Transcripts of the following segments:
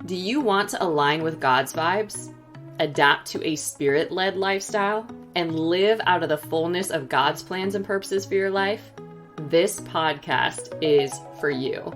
Do you want to align with God's vibes, adapt to a spirit-led lifestyle, and live out of the fullness of God's plans and purposes for your life? This podcast is for you.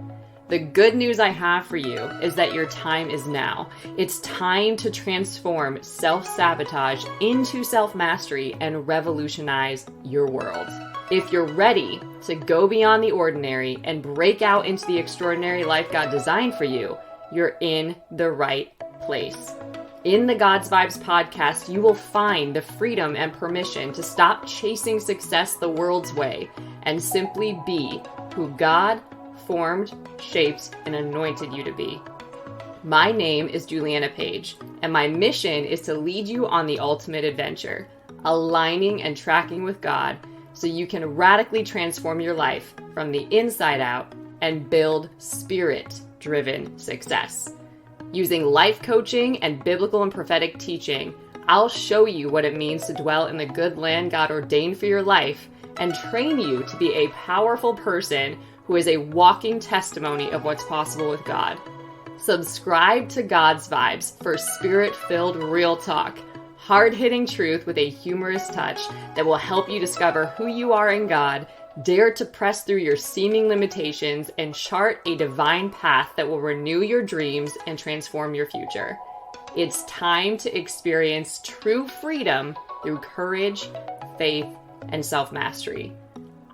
The good news I have for you is that your time is now. It's time to transform self-sabotage into self-mastery and revolutionize your world. If you're ready to go beyond the ordinary and break out into the extraordinary life God designed for you, you're in the right place. In the God's Vibes podcast, you will find the freedom and permission to stop chasing success the world's way and simply be who God formed, shaped, and anointed you to be. My name is Juliana Page, and my mission is to lead you on the ultimate adventure, aligning and tracking with God so you can radically transform your life from the inside out and build spirit-driven success. Using life coaching and biblical and prophetic teaching, I'll show you what it means to dwell in the good land God ordained for your life and train you to be a powerful person who is a walking testimony of what's possible with God. Subscribe to God's Vibes for spirit-filled real talk, hard-hitting truth with a humorous touch that will help you discover who you are in God, dare to press through your seeming limitations, and chart a divine path that will renew your dreams and transform your future. It's time to experience true freedom through courage, faith, and self-mastery.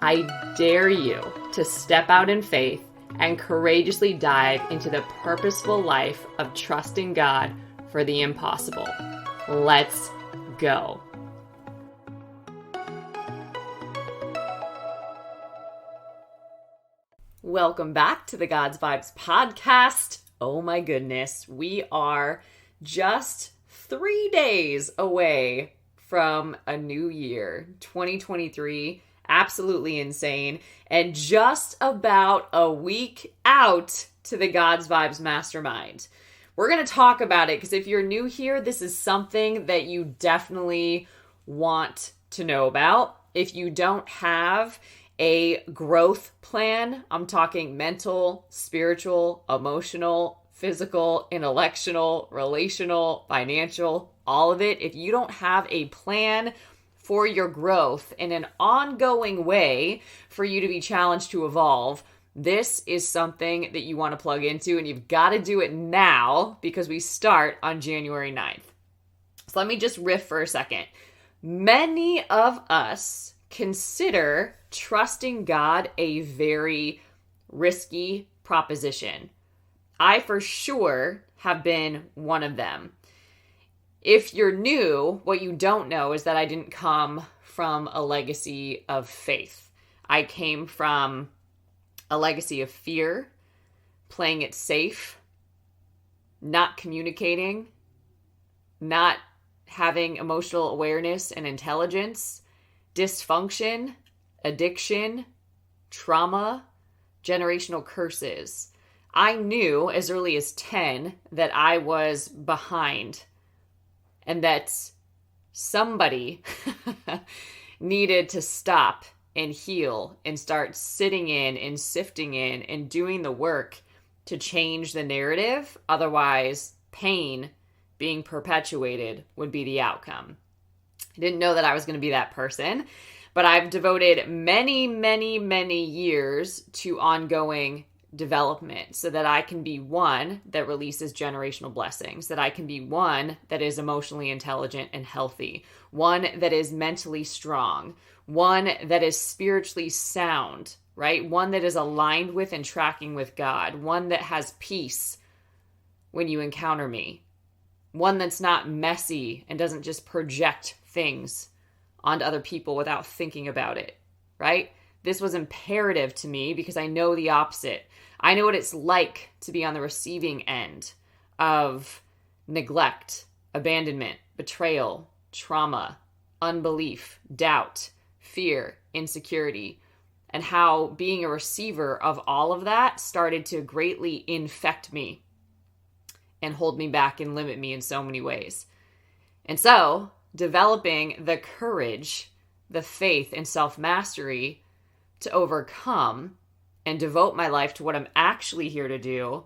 I dare you to step out in faith and courageously dive into the purposeful life of trusting God for the impossible. Let's go. Welcome back to the God's Vibes podcast. Oh my goodness, we are just 3 days away from a new year, 2023. Absolutely insane. And just about a week out to the God's Vibes Mastermind. We're going to talk about it because if you're new here, this is something that you definitely want to know about. If you don't have a growth plan, I'm talking mental, spiritual, emotional, physical, intellectual, relational, financial, all of it. If you don't have a plan for your growth in an ongoing way for you to be challenged to evolve, this is something that you want to plug into, and you've got to do it now because we start on January 9th. So let me just riff for a second. Many of us consider trusting God a very risky proposition. I for sure have been one of them. If you're new, what you don't know is that I didn't come from a legacy of faith. I came from a legacy of fear, playing it safe, not communicating, not having emotional awareness and intelligence, dysfunction, addiction, trauma, generational curses. I knew as early as 10 that I was behind and that somebody needed to stop and heal and start sitting in and sifting in and doing the work to change the narrative. Otherwise, pain being perpetuated would be the outcome. I didn't know that I was going to be that person, but I've devoted many, many, many years to ongoing development so that I can be one that releases generational blessings, that I can be one that is emotionally intelligent and healthy, one that is mentally strong, one that is spiritually sound, right? One that is aligned with and tracking with God, one that has peace when you encounter me, one that's not messy and doesn't just project things onto other people without thinking about it, right? This was imperative to me because I know the opposite. I know what it's like to be on the receiving end of neglect, abandonment, betrayal, trauma, unbelief, doubt, fear, insecurity, and how being a receiver of all of that started to greatly infect me and hold me back and limit me in so many ways. And so, developing the courage, the faith, and self-mastery to overcome and devote my life to what I'm actually here to do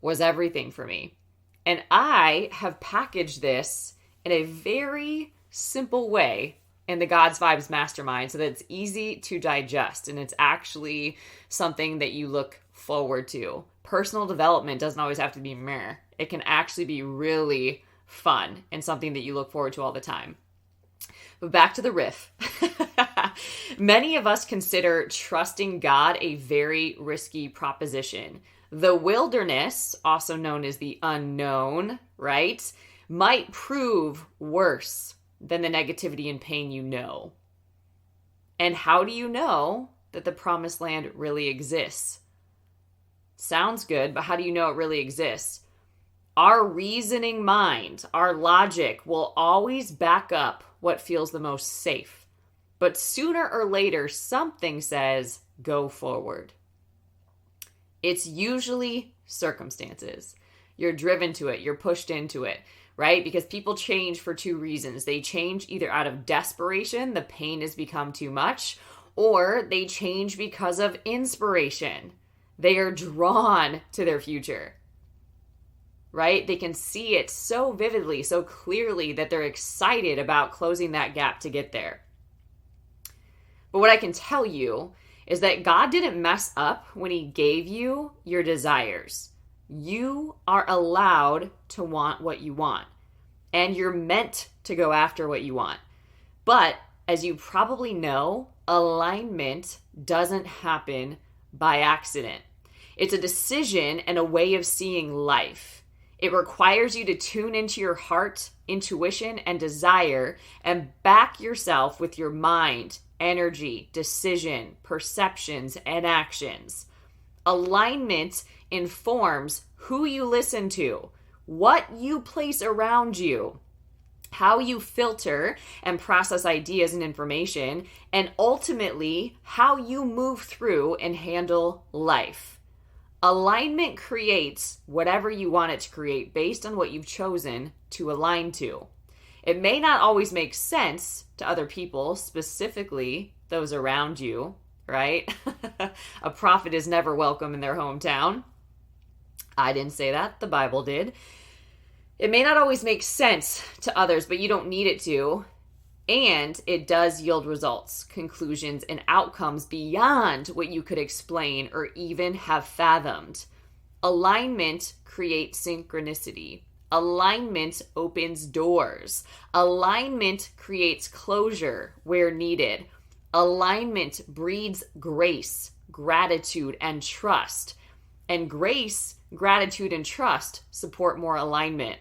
was everything for me. And I have packaged this in a very simple way in the God's Vibes Mastermind so that it's easy to digest and it's actually something that you look forward to. Personal development doesn't always have to be meh. It can actually be really fun and something that you look forward to all the time. But back to the riff. Many of us consider trusting God a very risky proposition. The wilderness, also known as the unknown, right, might prove worse than the negativity and pain you know. And how do you know that the promised land really exists? Sounds good, but how do you know it really exists? Our reasoning mind, our logic will always back up what feels the most safe. But sooner or later, something says, go forward. It's usually circumstances. You're driven to it. You're pushed into it, right? Because people change for two reasons. They change either out of desperation, the pain has become too much, or they change because of inspiration. They are drawn to their future, right? They can see it so vividly, so clearly that they're excited about closing that gap to get there. But what I can tell you is that God didn't mess up when he gave you your desires. You are allowed to want what you want, and you're meant to go after what you want. But as you probably know, alignment doesn't happen by accident. It's a decision and a way of seeing life. It requires you to tune into your heart, intuition, and desire and back yourself with your mind, energy, decision, perceptions, and actions. Alignment informs who you listen to, what you place around you, how you filter and process ideas and information, and ultimately how you move through and handle life. Alignment creates whatever you want it to create based on what you've chosen to align to. It may not always make sense to other people, specifically those around you, right? A prophet is never welcome in their hometown. I didn't say that, the Bible did. It may not always make sense to others, but you don't need it to. And it does yield results, conclusions, and outcomes beyond what you could explain or even have fathomed. Alignment creates synchronicity. Alignment opens doors. Alignment creates closure where needed. Alignment breeds grace, gratitude, and trust. And grace, gratitude, and trust support more alignment.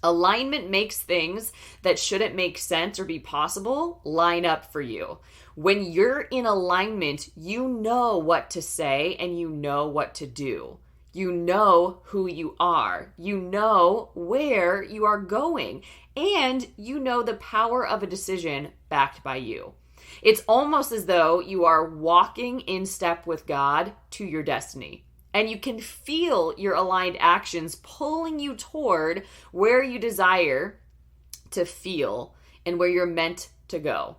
Alignment makes things that shouldn't make sense or be possible line up for you. When you're in alignment, you know what to say and you know what to do. You know who you are. You know where you are going. And you know the power of a decision backed by you. It's almost as though you are walking in step with God to your destiny. And you can feel your aligned actions pulling you toward where you desire to feel and where you're meant to go.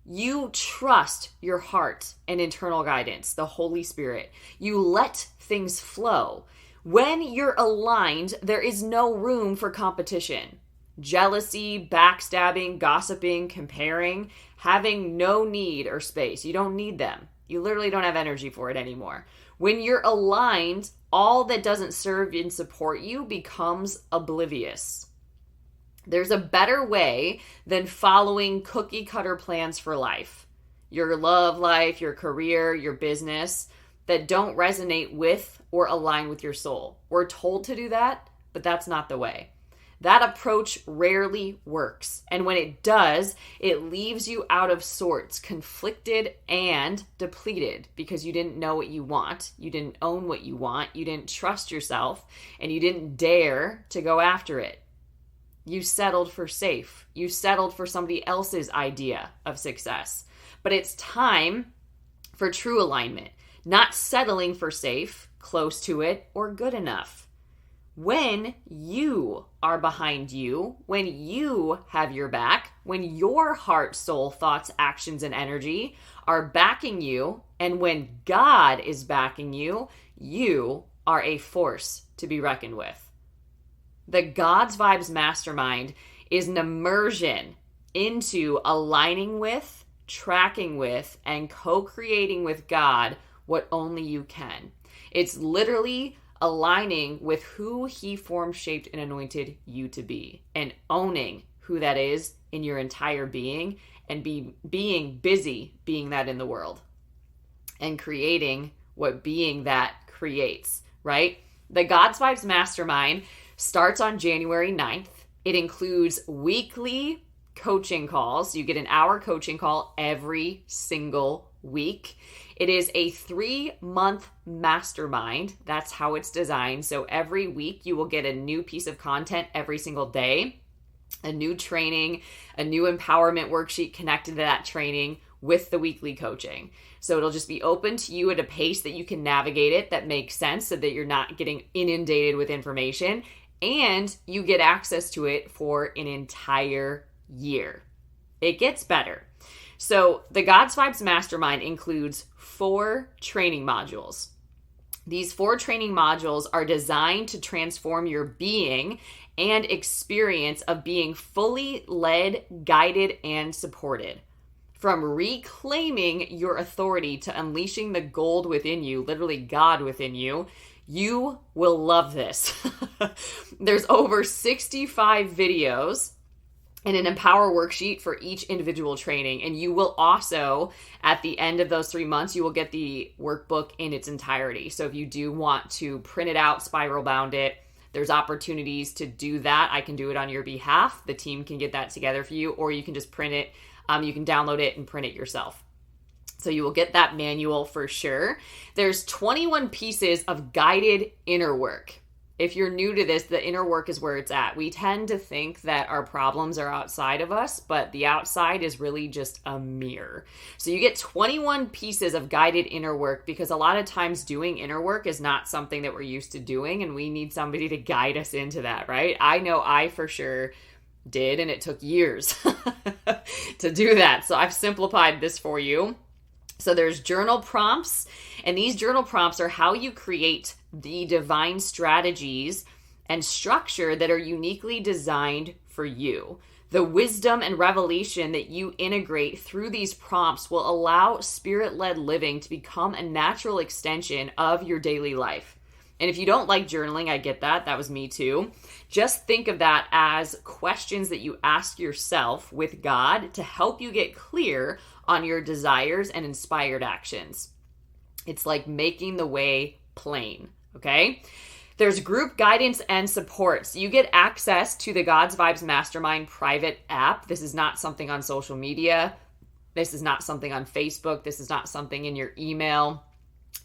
You trust your heart and internal guidance, the Holy Spirit. You let things flow. When you're aligned, there is no room for competition. Jealousy, backstabbing, gossiping, comparing, having no need or space. You don't need them. You literally don't have energy for it anymore. When you're aligned, all that doesn't serve and support you becomes oblivious. There's a better way than following cookie cutter plans for life. Your love life, your career, your business that don't resonate with or align with your soul. We're told to do that, but that's not the way. That approach rarely works. And when it does, it leaves you out of sorts, conflicted and depleted because you didn't know what you want. You didn't own what you want. You didn't trust yourself and you didn't dare to go after it. You settled for safe. You settled for somebody else's idea of success. But it's time for true alignment, not settling for safe, close to it, or good enough. When you are behind you, when you have your back, when your heart, soul, thoughts, actions, and energy are backing you, and when God is backing you, you are a force to be reckoned with. The God's Vibes Mastermind is an immersion into aligning with, tracking with, and co-creating with God what only you can. It's literally aligning with who He formed, shaped, and anointed you to be, and owning who that is in your entire being, and being busy being that in the world, and creating what being that creates, right? The God's Vibes Mastermind starts on January 9th. It includes weekly coaching calls. You get an hour coaching call every single week. It is a 3-month mastermind. That's how it's designed. So every week you will get a new piece of content every single day, a new training, a new empowerment worksheet connected to that training with the weekly coaching. So it'll just be open to you at a pace that you can navigate it, that makes sense, so that you're not getting inundated with information, and you get access to it for an entire year. It gets better. So the God's Vibes Mastermind includes 4 training modules. These 4 training modules are designed to transform your being and experience of being fully led, guided, and supported. From reclaiming your authority to unleashing the gold within you, literally God within you, you will love this. There's over 65 videos and an empower worksheet for each individual training. And you will also, at the end of those 3 months, you will get the workbook in its entirety. So if you do want to print it out, spiral bound it, there's opportunities to do that. I can do it on your behalf. The team can get that together for you, or you can just print it. You can download it and print it yourself. So you will get that manual for sure. There's 21 pieces of guided inner work. If you're new to this, the inner work is where it's at. We tend to think that our problems are outside of us, but the outside is really just a mirror. So you get 21 pieces of guided inner work, because a lot of times doing inner work is not something that we're used to doing, and we need somebody to guide us into that, right? I know I for sure did, and it took years to do that. So I've simplified this for you. So there's journal prompts, and these journal prompts are how you create the divine strategies and structure that are uniquely designed for you. The wisdom and revelation that you integrate through these prompts will allow spirit-led living to become a natural extension of your daily life. And if you don't like journaling, I get that. That was me too. Just think of that as questions that you ask yourself with God to help you get clear on your desires and inspired actions. It's like making the way plain, okay? There's group guidance and support. So you get access to the God's Vibes Mastermind private app. This is not something on social media. This is not something on Facebook. This is not something in your email.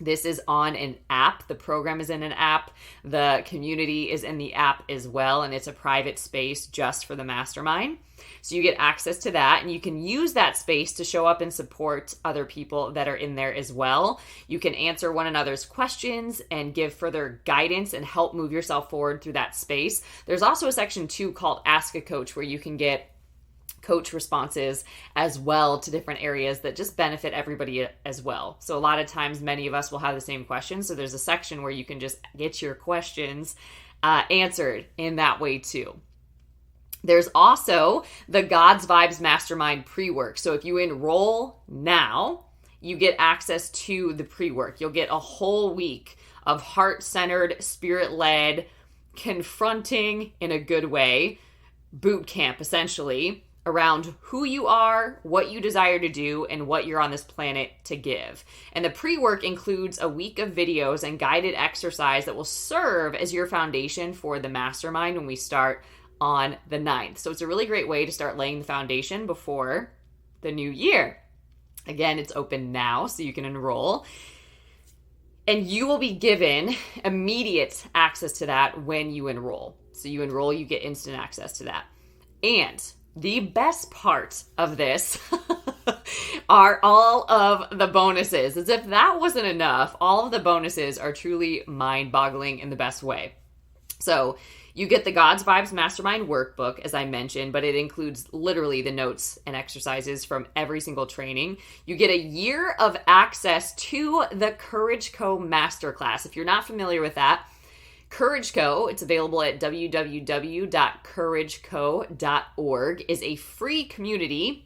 This is on an app. The program is in an app. The community is in the app as well, and it's a private space just for the mastermind. So you get access to that, and you can use that space to show up and support other people that are in there as well. You can answer one another's questions and give further guidance and help move yourself forward through that space. There's also a section too called Ask a Coach, where you can get coach responses as well to different areas that just benefit everybody as well. So a lot of times, many of us will have the same questions. So there's a section where you can just get your questions answered in that way too. There's also the God's Vibes Mastermind pre-work. So if you enroll now, you get access to the pre-work. You'll get a whole week of heart-centered, spirit-led, confronting in a good way, boot camp essentially, around who you are, what you desire to do, and what you're on this planet to give. And the pre-work includes a week of videos and guided exercise that will serve as your foundation for the mastermind when we start on the 9th. So it's a really great way to start laying the foundation before the new year. Again, it's open now, so you can enroll. And you will be given immediate access to that when you enroll. So you enroll, you get instant access to that. And the best part of this are all of the bonuses. As if that wasn't enough, all of the bonuses are truly mind-boggling in the best way. So you get the God's Vibes Mastermind workbook, as I mentioned, but it includes literally the notes and exercises from every single training. You get a year of access to the Courage Co Masterclass. If you're not familiar with that, Courage Co., it's available at www.courageco.org, is a free community.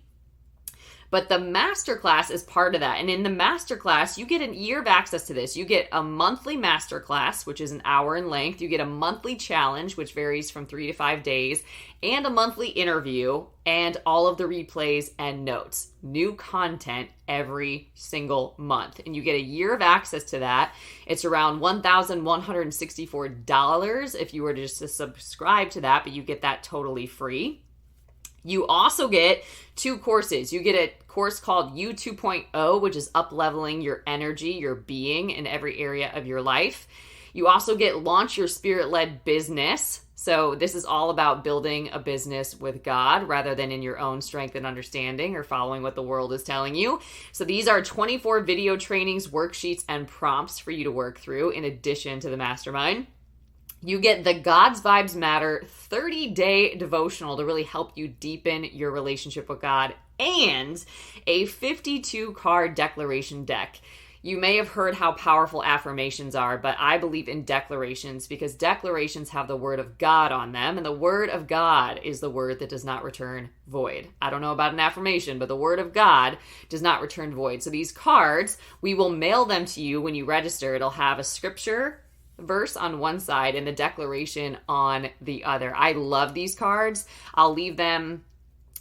But the masterclass is part of that. And in the masterclass, you get a year of access to this. You get a monthly masterclass, which is an hour in length. You get a monthly challenge, which varies from 3 to 5 days, and a monthly interview, and all of the replays and notes. New content every single month. And you get a year of access to that. It's around $1,164 if you were just to subscribe to that, but you get that totally free. You also get 2 courses. You get a course called U 2.0, which is up-leveling your energy, your being in every area of your life. You also get Launch Your Spirit-Led Business. So this is all about building a business with God rather than in your own strength and understanding or following what the world is telling you. So these are 24 video trainings, worksheets, and prompts for you to work through in addition to the mastermind. You get the God's Vibes Matter 30-day devotional to really help you deepen your relationship with God, and a 52-card declaration deck. You may have heard how powerful affirmations are, but I believe in declarations because declarations have the word of God on them, and the word of God is the word that does not return void. I don't know about an affirmation, but the word of God does not return void. So these cards, we will mail them to you when you register. It'll have a scripture verse on one side and the declaration on the other. I love these cards. I'll leave them,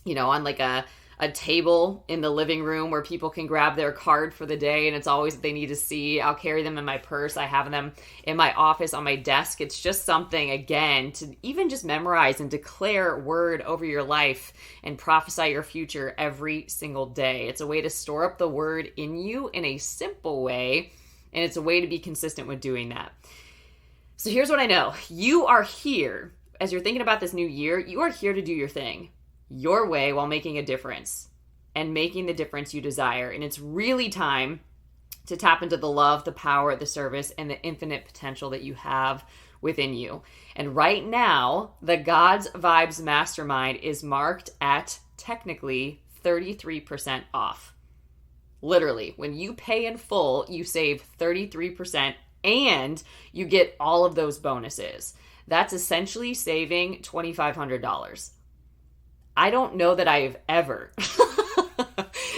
on like a table in the living room where people can grab their card for the day, and it's always what they need to see. I'll carry them in my purse. I have them in my office on my desk. It's just something, again, to even just memorize and declare word over your life and prophesy your future every single day. It's a way to store up the word in you in a simple way, and it's a way to be consistent with doing that. So here's what I know. You are here, as you're thinking about this new year, you are here to do your thing, your way, while making a difference and making the difference you desire. And it's really time to tap into the love, the power, the service, and the infinite potential that you have within you. And right now, the God's Vibes Mastermind is marked at technically 33% off. Literally, when you pay in full, you save 33%. And you get all of those bonuses. That's essentially saving $2,500. I don't know that I have ever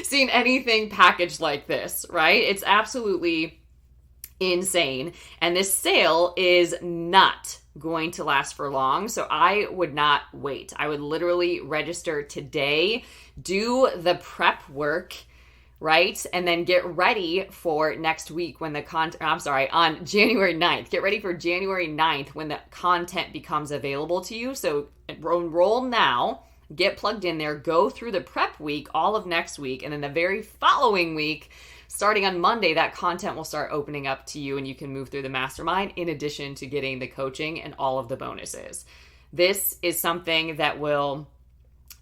seen anything packaged like this, right? It's absolutely insane. And this sale is not going to last for long. So I would not wait. I would literally register today, do the prep work, right? And then get ready for next week when on January 9th. Get ready for January 9th when the content becomes available to you. So enroll now, get plugged in there, go through the prep week, all of next week, and then the very following week, starting on Monday, that content will start opening up to you and you can move through the mastermind in addition to getting the coaching and all of the bonuses. This is something that will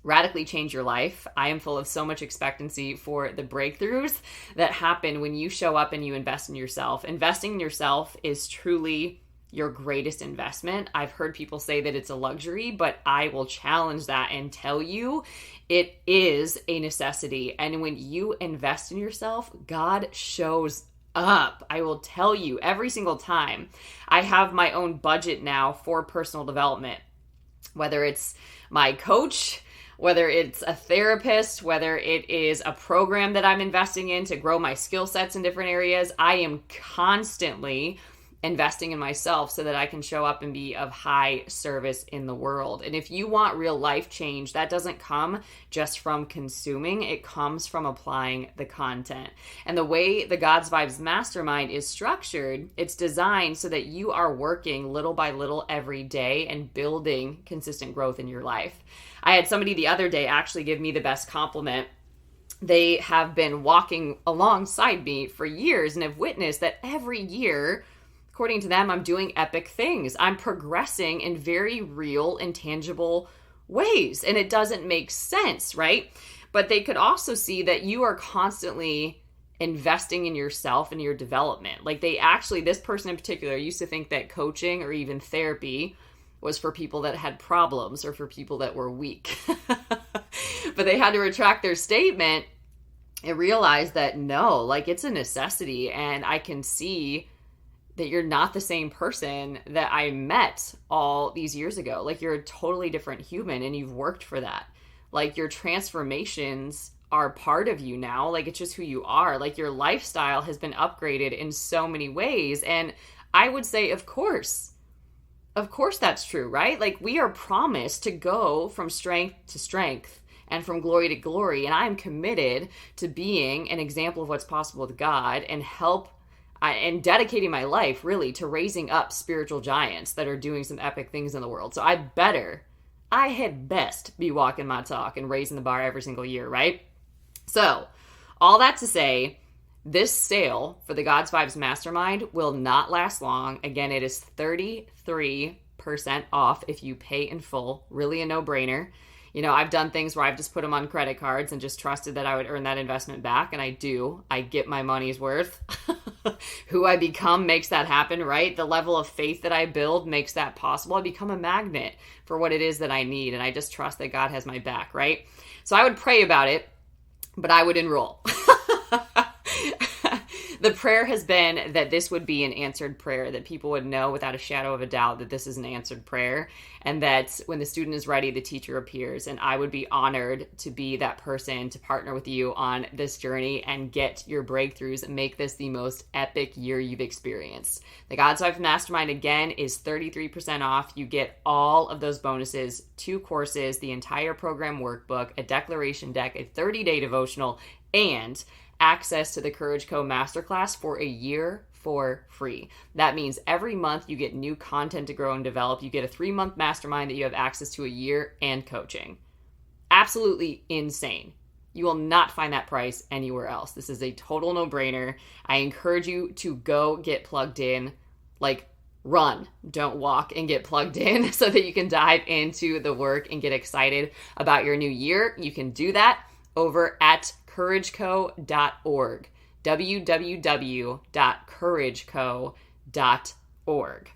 radically change your life. I am full of so much expectancy for the breakthroughs that happen when you show up and you invest in yourself. Investing in yourself is truly your greatest investment. I've heard people say that it's a luxury, but I will challenge that and tell you it is a necessity. And when you invest in yourself, God shows up. I will tell you every single time. I have my own budget now for personal development, whether it's my coach, whether it's a therapist, whether it is a program that I'm investing in to grow my skill sets in different areas. I am constantly investing in myself so that I can show up and be of high service in the world. And if you want real life change, that doesn't come just from consuming, it comes from applying the content. And the way the God's Vibes Mastermind is structured, it's designed so that you are working little by little every day and building consistent growth in your life. I had somebody the other day actually give me the best compliment. They have been walking alongside me for years and have witnessed that every year, according to them, I'm doing epic things. I'm progressing in very real and tangible ways. And it doesn't make sense, right? But they could also see that you are constantly investing in yourself and your development. Like this person in particular used to think that coaching or even therapy was for people that had problems or for people that were weak. But they had to retract their statement and realize that no, like it's a necessity. And I can see that you're not the same person that I met all these years ago. Like, you're a totally different human, and you've worked for that. Like, your transformations are part of you now. Like, it's just who you are. Like, your lifestyle has been upgraded in so many ways. And I would say, of course that's true, right? Like, we are promised to go from strength to strength and from glory to glory. And I am committed to being an example of what's possible with God and dedicating my life really to raising up spiritual giants that are doing some epic things in the world. So I had best be walking my talk and raising the bar every single year, right? So all that to say, this sale for the God's Vibes Mastermind will not last long. Again, it is 33% off if you pay in full. Really a no-brainer. You know, I've done things where I've just put them on credit cards and just trusted that I would earn that investment back, and I do. I get my money's worth. Who I become makes that happen, right? The level of faith that I build makes that possible. I become a magnet for what it is that I need, and I just trust that God has my back, right? So I would pray about it, but I would enroll. The prayer has been that this would be an answered prayer, that people would know without a shadow of a doubt that this is an answered prayer, and that when the student is ready, the teacher appears. And I would be honored to be that person to partner with you on this journey and get your breakthroughs and make this the most epic year you've experienced. The God's Wife Mastermind, again, is 33% off. You get all of those bonuses, 2 courses, the entire program workbook, a declaration deck, a 30-day devotional, and access to the Courage Co Masterclass for a year for free. That means every month you get new content to grow and develop. You get a 3-month mastermind that you have access to a year and coaching. Absolutely insane. You will not find that price anywhere else. This is a total no-brainer. I encourage you to go get plugged in, like run, don't walk, and get plugged in so that you can dive into the work and get excited about your new year. You can do that over at courageco.org, www.courageco.org.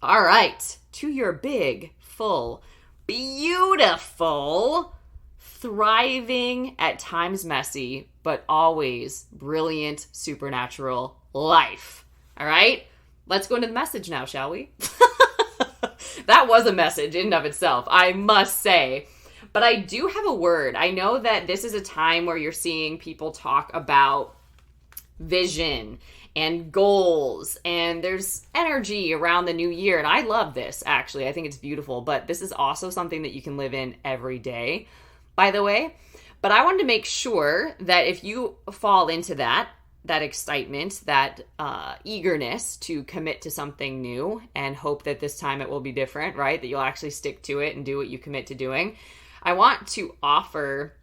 All right, to your big, full, beautiful, thriving, at times messy, but always brilliant, supernatural life. All right, let's go into the message now, shall we? That was a message in and of itself, I must say. But I do have a word. I know that this is a time where you're seeing people talk about vision and goals, and there's energy around the new year. And I love this, actually. I think it's beautiful. But this is also something that you can live in every day, by the way. But I wanted to make sure that if you fall into that excitement, that eagerness to commit to something new and hope that this time it will be different, right? That you'll actually stick to it and do what you commit to doing. I want to offer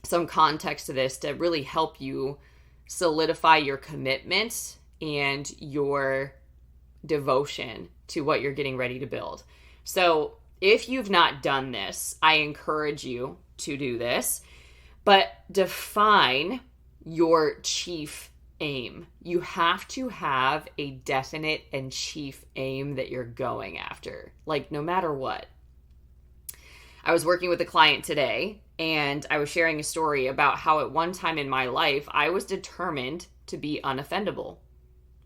some context to this to really help you solidify your commitment and your devotion to what you're getting ready to build. So if you've not done this, I encourage you to do this, but define your chief aim. You have to have a definite and chief aim that you're going after, like no matter what. I was working with a client today, and I was sharing a story about how at one time in my life, I was determined to be unoffendable.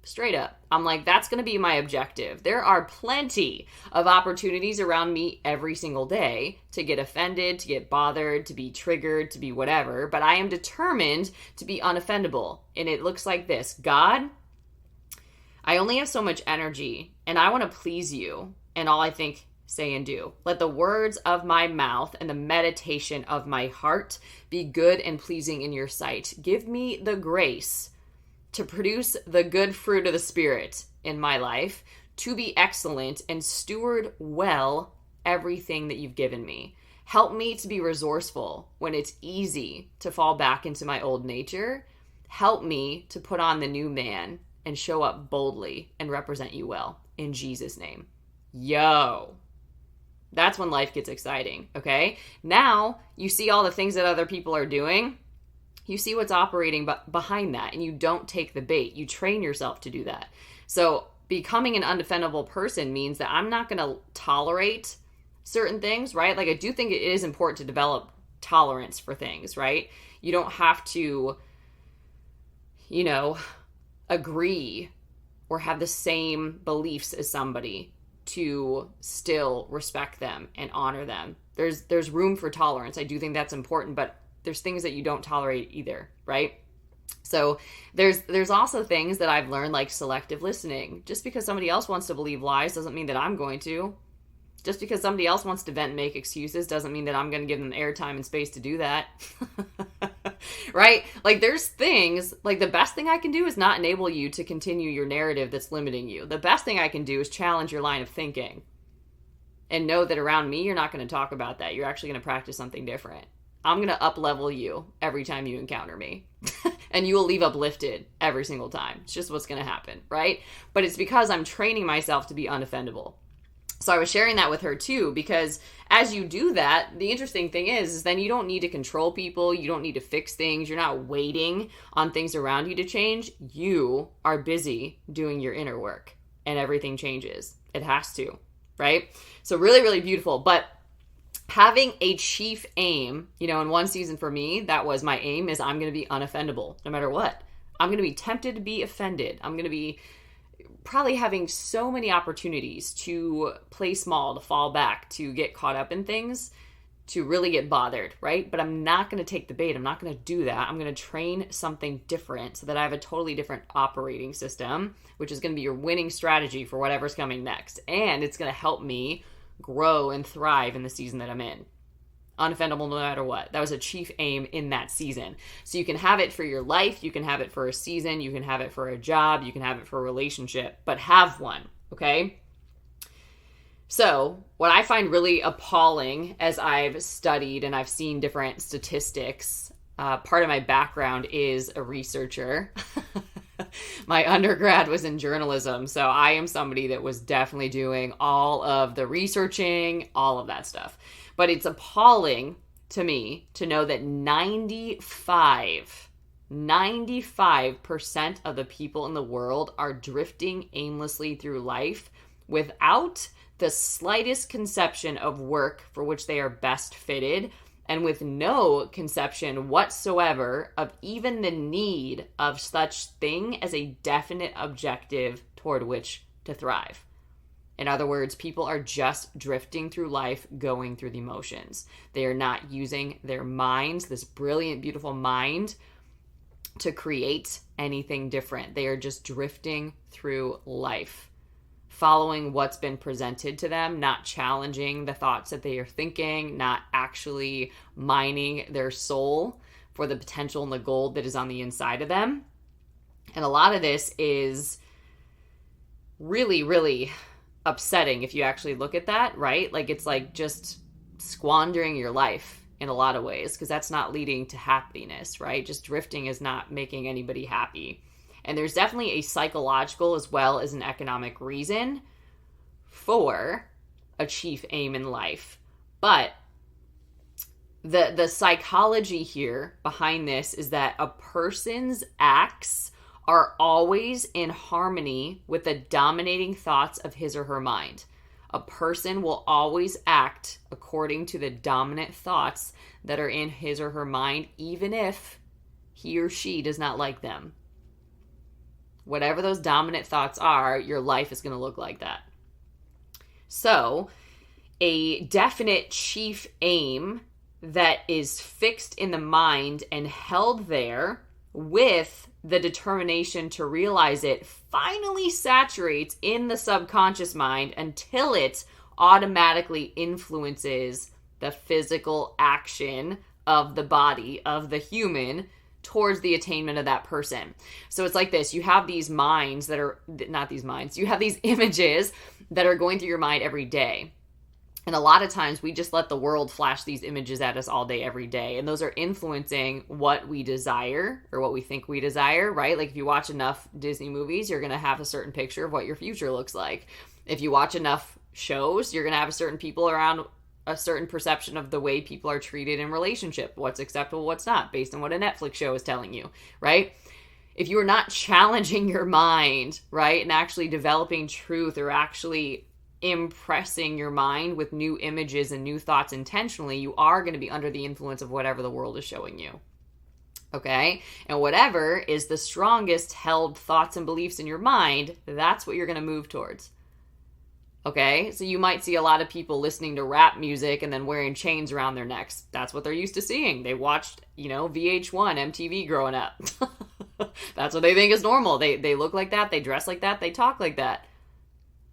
Straight up. I'm like, that's going to be my objective. There are plenty of opportunities around me every single day to get offended, to get bothered, to be triggered, to be whatever, but I am determined to be unoffendable. And it looks like this. God, I only have so much energy, and I want to please you. And all I think, say, and do. Let the words of my mouth and the meditation of my heart be good and pleasing in your sight. Give me the grace to produce the good fruit of the Spirit in my life, to be excellent and steward well everything that you've given me. Help me to be resourceful when it's easy to fall back into my old nature. Help me to put on the new man and show up boldly and represent you well. In Jesus' name. Yo. That's when life gets exciting, okay? Now, you see all the things that other people are doing. You see what's operating behind that, and you don't take the bait. You train yourself to do that. So becoming an undefendable person means that I'm not going to tolerate certain things, right? Like, I do think it is important to develop tolerance for things, right? You don't have to, agree or have the same beliefs as somebody to still respect them and honor them. There's room for tolerance. I do think that's important, but there's things that you don't tolerate either, right? So there's also things that I've learned, like selective listening. Just because somebody else wants to believe lies doesn't mean that I'm going to. Just because somebody else wants to vent and make excuses doesn't mean that I'm going to give them airtime and space to do that. Right? Like, there's things, like, the best thing I can do is not enable you to continue your narrative that's limiting you. The best thing I can do is challenge your line of thinking. And know that around me, you're not going to talk about that. You're actually going to practice something different. I'm going to up-level you every time you encounter me. And you will leave uplifted every single time. It's just what's going to happen, right? But it's because I'm training myself to be unoffendable. So I was sharing that with her too, because as you do that, the interesting thing is then you don't need to control people. You don't need to fix things. You're not waiting on things around you to change. You are busy doing your inner work and everything changes. It has to, right? So really, really beautiful. But having a chief aim, in one season for me, that was my aim, is I'm going to be unoffendable no matter what. I'm going to be tempted to be offended. I'm going to be probably having so many opportunities to play small, to fall back, to get caught up in things, to really get bothered, right? But I'm not going to take the bait. I'm not going to do that. I'm going to train something different so that I have a totally different operating system, which is going to be your winning strategy for whatever's coming next. And it's going to help me grow and thrive in the season that I'm in. Unoffendable no matter what. That was a chief aim in that season. So you can have it for your life, you can have it for a season, you can have it for a job, you can have it for a relationship, but have one, okay? So what I find really appalling as I've studied and I've seen different statistics, part of my background is a researcher. My undergrad was in journalism, so I am somebody that was definitely doing all of the researching, all of that stuff. But it's appalling to me to know that 95% of the people in the world are drifting aimlessly through life without the slightest conception of work for which they are best fitted, and with no conception whatsoever of even the need of such thing as a definite objective toward which to thrive. In other words, people are just drifting through life, going through the motions. They are not using their minds, this brilliant, beautiful mind, to create anything different. They are just drifting through life, following what's been presented to them, not challenging the thoughts that they are thinking, not actually mining their soul for the potential and the gold that is on the inside of them. And a lot of this is really, really upsetting if you actually look at that, right? Like, it's like just squandering your life in a lot of ways, because that's not leading to happiness, right? Just drifting is not making anybody happy. And there's definitely a psychological as well as an economic reason for a chief aim in life. But the psychology here behind this is that a person's acts are always in harmony with the dominating thoughts of his or her mind. A person will always act according to the dominant thoughts that are in his or her mind, even if he or she does not like them. Whatever those dominant thoughts are, your life is going to look like that. So, a definite chief aim that is fixed in the mind and held there with the determination to realize it finally saturates in the subconscious mind until it automatically influences the physical action of the body, of the human, towards the attainment of that person. So it's like this. You have these minds that are, not these minds, you have these images that are going through your mind every day. And a lot of times we just let the world flash these images at us all day, every day. And those are influencing what we desire or what we think we desire, right? Like if you watch enough Disney movies, you're going to have a certain picture of what your future looks like. If you watch enough shows, you're going to have a certain people around a certain perception of the way people are treated in relationship, what's acceptable, what's not, based on what a Netflix show is telling you, right? If you are not challenging your mind, right, and actually developing truth or actually impressing your mind with new images and new thoughts intentionally, you are going to be under the influence of whatever the world is showing you. Okay? And whatever is the strongest held thoughts and beliefs in your mind, that's what you're going to move towards. Okay? So you might see a lot of people listening to rap music and then wearing chains around their necks. That's what they're used to seeing. They watched, VH1, MTV growing up. That's what they think is normal. They look like that, they dress like that, they talk like that.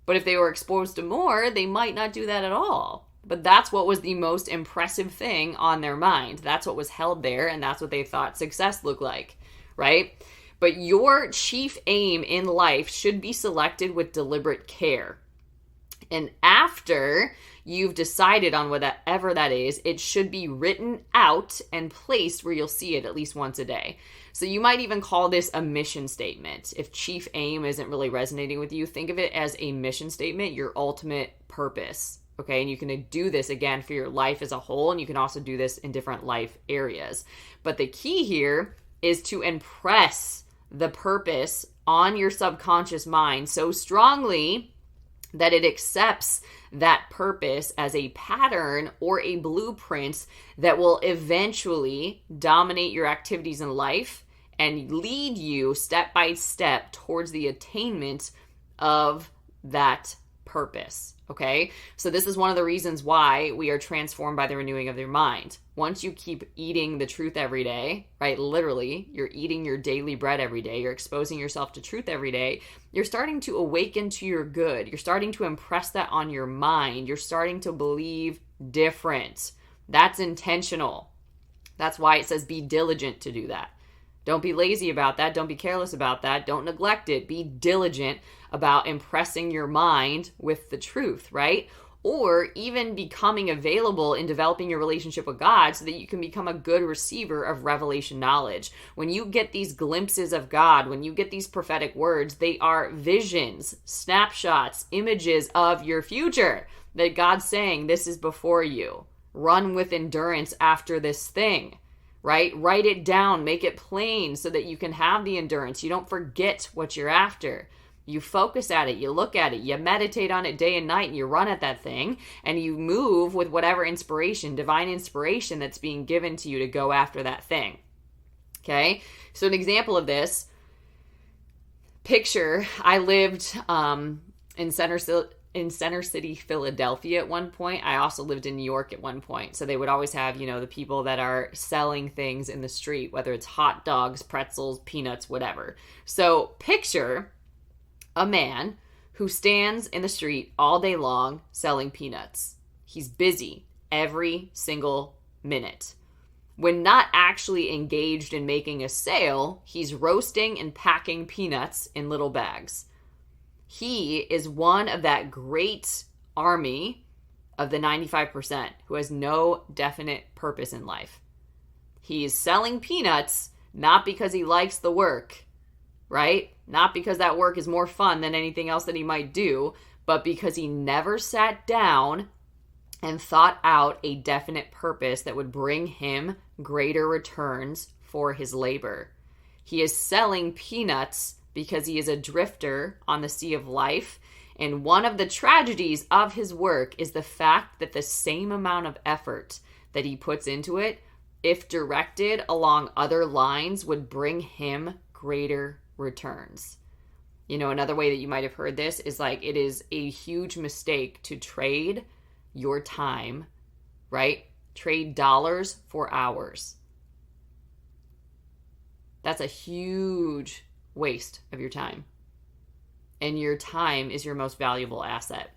But if they were exposed to more, they might not do that at all. But that's what was the most impressive thing on their mind. That's what was held there, and that's what they thought success looked like, right? But your chief aim in life should be selected with deliberate care. And after you've decided on whatever that is, it should be written out and placed where you'll see it at least once a day. So you might even call this a mission statement. If chief aim isn't really resonating with you, think of it as a mission statement, your ultimate purpose. Okay, and you can do this again for your life as a whole, and you can also do this in different life areas. But the key here is to impress the purpose on your subconscious mind so strongly that it accepts that purpose as a pattern or a blueprint that will eventually dominate your activities in life and lead you step by step towards the attainment of that purpose. Okay? So this is one of the reasons why we are transformed by the renewing of your mind. Once you keep eating the truth every day, right? Literally, you're eating your daily bread every day. You're exposing yourself to truth every day. You're starting to awaken to your good. You're starting to impress that on your mind. You're starting to believe different. That's intentional. That's why it says be diligent to do that. Don't be lazy about that. Don't be careless about that. Don't neglect it. Be diligent about impressing your mind with the truth, right? Or even becoming available in developing your relationship with God so that you can become a good receiver of revelation knowledge. When you get these glimpses of God, when you get these prophetic words, they are visions, snapshots, images of your future that God's saying, this is before you. Run with endurance after this thing. Right? Write it down, make it plain so that you can have the endurance. You don't forget what you're after. You focus at it, you look at it, you meditate on it day and night, and you run at that thing, and you move with whatever inspiration, divine inspiration that's being given to you to go after that thing. Okay? So an example of this, picture, I lived in Center City, Philadelphia at one point. I also lived in New York at one point. So they would always have, the people that are selling things in the street, whether it's hot dogs, pretzels, peanuts, whatever. So picture a man who stands in the street all day long selling peanuts. He's busy every single minute. When not actually engaged in making a sale, he's roasting and packing peanuts in little bags. He is one of that great army of the 95% who has no definite purpose in life. He is selling peanuts not because he likes the work, right? Not because that work is more fun than anything else that he might do, but because he never sat down and thought out a definite purpose that would bring him greater returns for his labor. He is selling peanuts because he is a drifter on the sea of life. And one of the tragedies of his work is the fact that the same amount of effort that he puts into it, if directed along other lines, would bring him greater returns. Another way that you might have heard this is like, it is a huge mistake to trade your time, right? Trade dollars for hours. That's a huge waste of your time. And your time is your most valuable asset.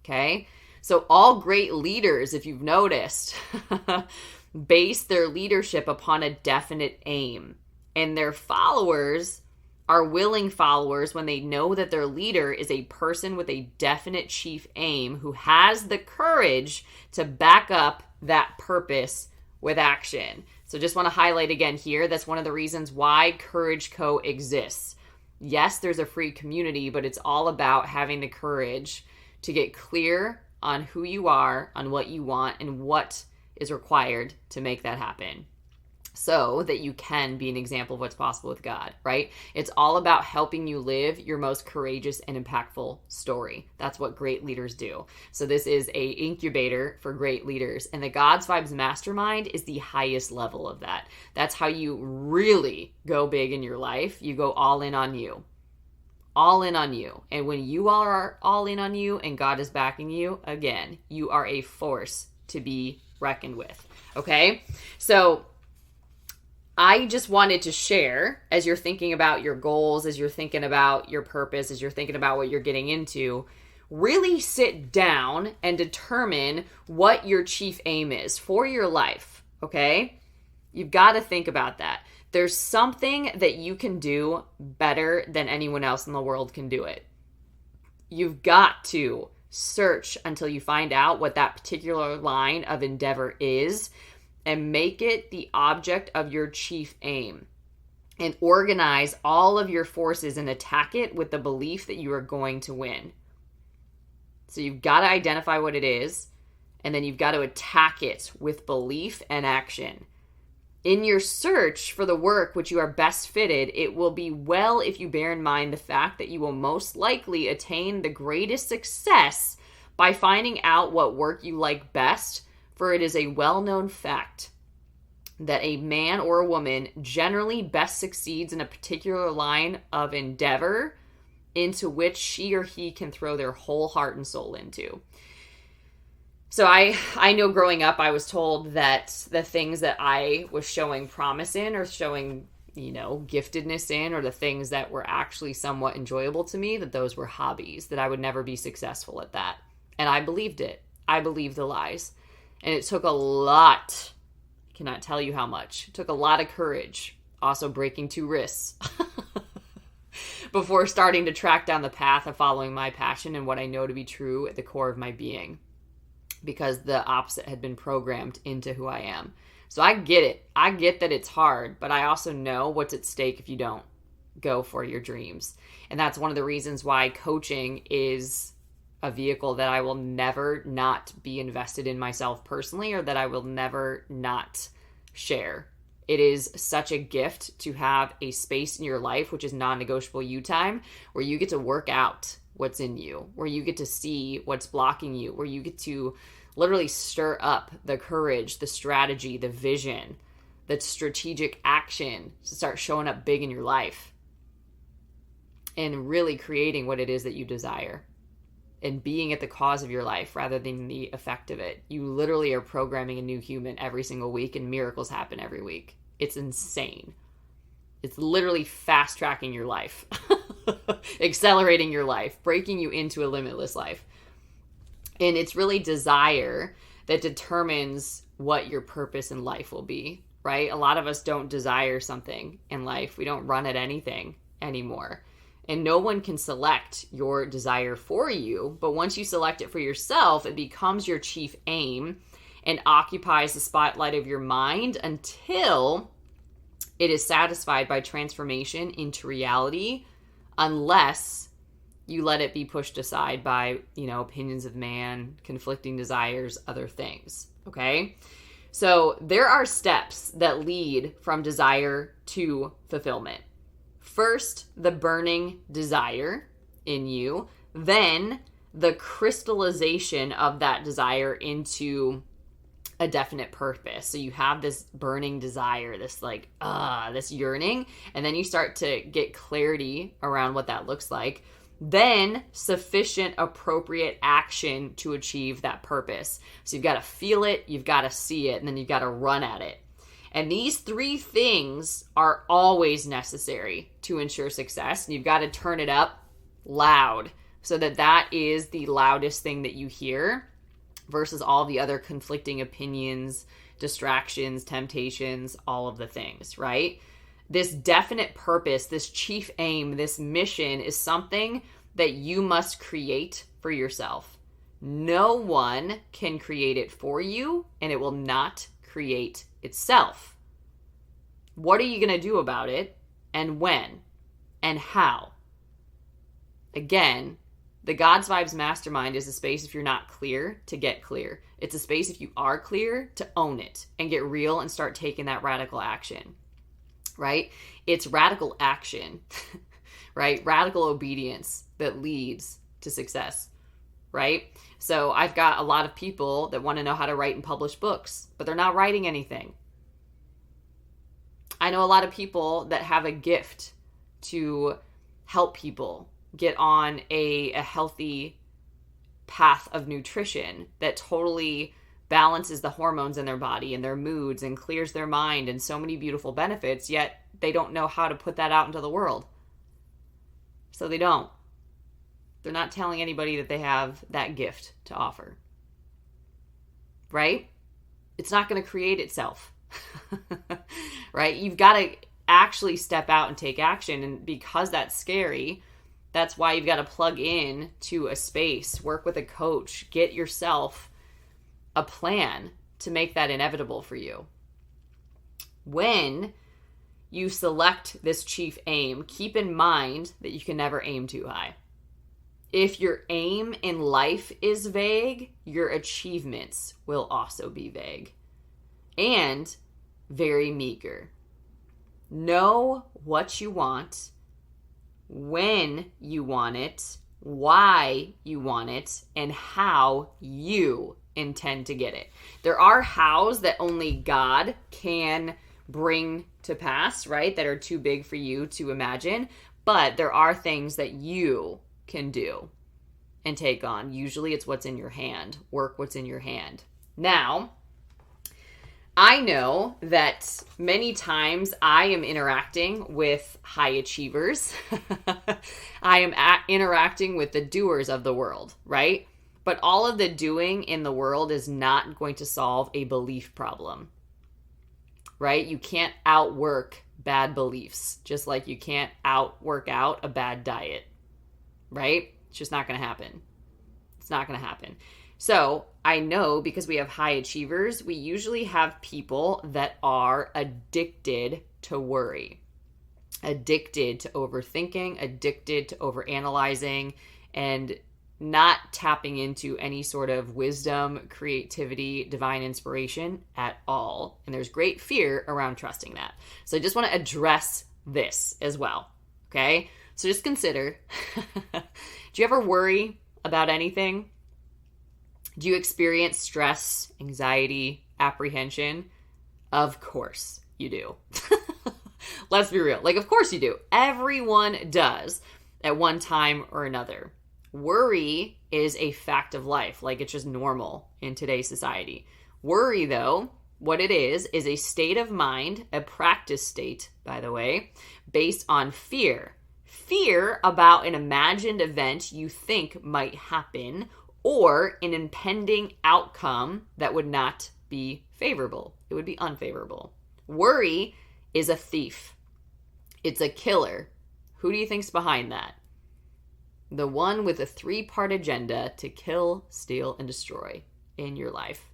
Okay? So all great leaders, if you've noticed, base their leadership upon a definite aim. And their followers are willing followers when they know that their leader is a person with a definite chief aim who has the courage to back up that purpose with action. So just want to highlight again here, that's one of the reasons why Courage Co. exists. Yes, there's a free community, but it's all about having the courage to get clear on who you are, on what you want, and what is required to make that happen. so that you can be an example of what's possible with God, right? It's all about helping you live your most courageous and impactful story. That's what great leaders do. So this is a incubator for great leaders, and the God's Vibes Mastermind is the highest level of that. That's how you really go big in your life. You go all in on you. All in on you. And when you are all in on you and God is backing you, again, you are a force to be reckoned with. Okay? So I just wanted to share, as you're thinking about your goals, as you're thinking about your purpose, as you're thinking about what you're getting into, really sit down and determine what your chief aim is for your life, okay? You've got to think about that. There's something that you can do better than anyone else in the world can do it. You've got to search until you find out what that particular line of endeavor is, and make it the object of your chief aim, and organize all of your forces and attack it with the belief that you are going to win. So you've got to identify what it is, and then you've got to attack it with belief and action. In your search for the work which you are best fitted, it will be well if you bear in mind the fact that you will most likely attain the greatest success by finding out what work you like best. For it is a well-known fact that a man or a woman generally best succeeds in a particular line of endeavor into which she or he can throw their whole heart and soul into. So I know growing up, I was told that the things that I was showing promise in, or showing, giftedness in, or the things that were actually somewhat enjoyable to me, that those were hobbies, that I would never be successful at that. And I believed it. I believed the lies. And it took a lot, I cannot tell you how much. It took a lot of courage, also breaking 2 wrists, before starting to track down the path of following my passion and what I know to be true at the core of my being, because the opposite had been programmed into who I am. So I get it. I get that it's hard, but I also know what's at stake if you don't go for your dreams. And that's one of the reasons why coaching is a vehicle that I will never not be invested in myself personally, or that I will never not share. It is such a gift to have a space in your life, which is non-negotiable you time, where you get to work out what's in you, where you get to see what's blocking you, where you get to literally stir up the courage, the strategy, the vision, the strategic action to start showing up big in your life and really creating what it is that you desire, and being at the cause of your life rather than the effect of it. You literally are programming a new human every single week, and miracles happen every week. It's insane. It's literally fast tracking your life, accelerating your life, breaking you into a limitless life. And it's really desire that determines what your purpose in life will be, right? A lot of us don't desire something in life. We don't run at anything anymore. And no one can select your desire for you. But once you select it for yourself, it becomes your chief aim and occupies the spotlight of your mind until it is satisfied by transformation into reality, unless you let it be pushed aside by, opinions of man, conflicting desires, other things. Okay? So there are steps that lead from desire to fulfillment. First, the burning desire in you, then the crystallization of that desire into a definite purpose. So you have this burning desire, this this yearning, and then you start to get clarity around what that looks like. Then sufficient appropriate action to achieve that purpose. So you've got to feel it, you've got to see it, and then you've got to run at it. And these 3 things are always necessary to ensure success. And you've got to turn it up loud so that is the loudest thing that you hear versus all the other conflicting opinions, distractions, temptations, all of the things, right? This definite purpose, this chief aim, this mission is something that you must create for yourself. No one can create it for you, and it will not create itself. What are you going to do about it, and when, and how? Again, The God's Vibes Mastermind is a space if you're not clear to get clear. It's a space if you are clear to own it and get real and start taking that radical action, right? It's radical action, right? Radical obedience that leads to success, right? So I've got a lot of people that want to know how to write and publish books, but they're not writing anything. I know a lot of people that have a gift to help people get on a healthy path of nutrition that totally balances the hormones in their body and their moods and clears their mind and so many beautiful benefits, yet they don't know how to put that out into the world. So they don't. They're not telling anybody that they have that gift to offer. Right? It's not going to create itself. Right? You've got to actually step out and take action. And because that's scary, that's why you've got to plug in to a space, work with a coach, get yourself a plan to make that inevitable for you. When you select this chief aim, keep in mind that you can never aim too high. If your aim in life is vague, your achievements will also be vague and very meager. Know what you want, when you want it, why you want it, and how you intend to get it. There are hows that only God can bring to pass, right? That are too big for you to imagine, but there are things that you can do and take on. Usually it's what's in your hand. Work what's in your hand. Now, I know that many times I am interacting with high achievers. I am interacting with the doers of the world, right? But all of the doing in the world is not going to solve a belief problem, right? You can't outwork bad beliefs, just like you can't outwork out a bad diet, right? It's just not going to happen. It's not going to happen. So I know because we have high achievers, we usually have people that are addicted to worry, addicted to overthinking, addicted to overanalyzing, and not tapping into any sort of wisdom, creativity, divine inspiration at all. And there's great fear around trusting that. So I just want to address this as well. Okay? So just consider, do you ever worry about anything? Do you experience stress, anxiety, apprehension? Of course you do. Let's be real. Like, of course you do. Everyone does at one time or another. Worry is a fact of life. Like, it's just normal in today's society. Worry, though, what it is a state of mind, a practice state, by the way, based on fear. Fear about an imagined event you think might happen, or an impending outcome that would not be favorable. It would be unfavorable. Worry is a thief. It's a killer. Who do you think's behind that? The one with a 3-part agenda to kill, steal, and destroy in your life.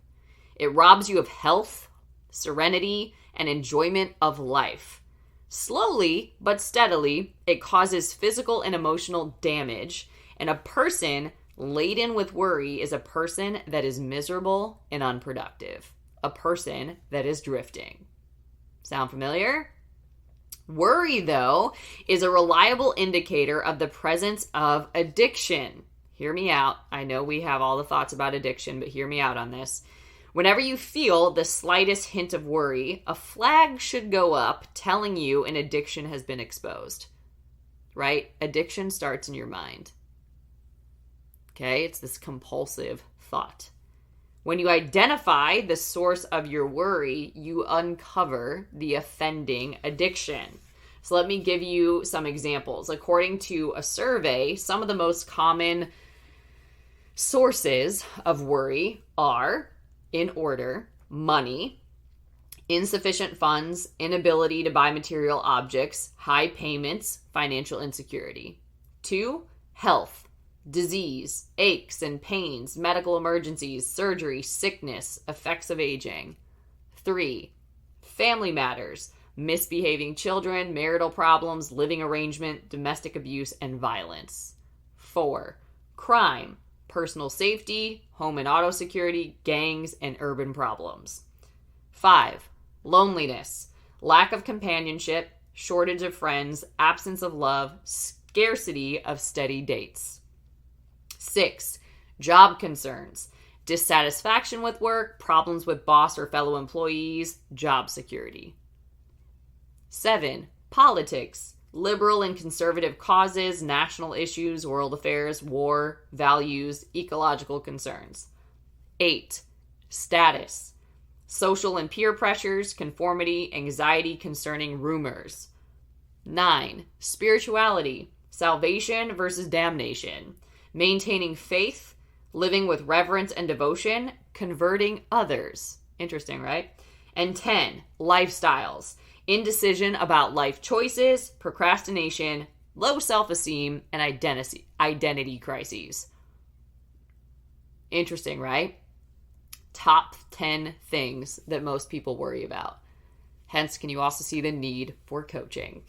It robs you of health, serenity, and enjoyment of life. Slowly but steadily, it causes physical and emotional damage, and a person laden with worry is a person that is miserable and unproductive. A person that is drifting. Sound familiar? Worry, though, is a reliable indicator of the presence of addiction. Hear me out. I know we have all the thoughts about addiction, but hear me out on this. Whenever you feel the slightest hint of worry, a flag should go up telling you an addiction has been exposed. Right? Addiction starts in your mind. Okay, it's this compulsive thought. When you identify the source of your worry, you uncover the offending addiction. So let me give you some examples. According to a survey, some of the most common sources of worry are, in order, money, insufficient funds, inability to buy material objects, high payments, financial insecurity. 2, health. Disease, aches and pains, medical emergencies, surgery, sickness, effects of aging. 3, family matters, misbehaving children, marital problems, living arrangement, domestic abuse, and violence. 4, crime, personal safety, home and auto security, gangs, and urban problems. 5, loneliness, lack of companionship, shortage of friends, absence of love, scarcity of steady dates. 6, job concerns, dissatisfaction with work, problems with boss or fellow employees, job security. 7, politics, liberal and conservative causes, national issues, world affairs, war, values, ecological concerns. 8, status, social and peer pressures, conformity, anxiety concerning rumors. 9, spirituality, salvation versus damnation, maintaining faith, living with reverence and devotion, converting others. Interesting, right? And 10, lifestyles, indecision about life choices, procrastination, low self-esteem, and identity crises. Interesting, right? Top 10 things that most people worry about. Hence, can you also see the need for coaching?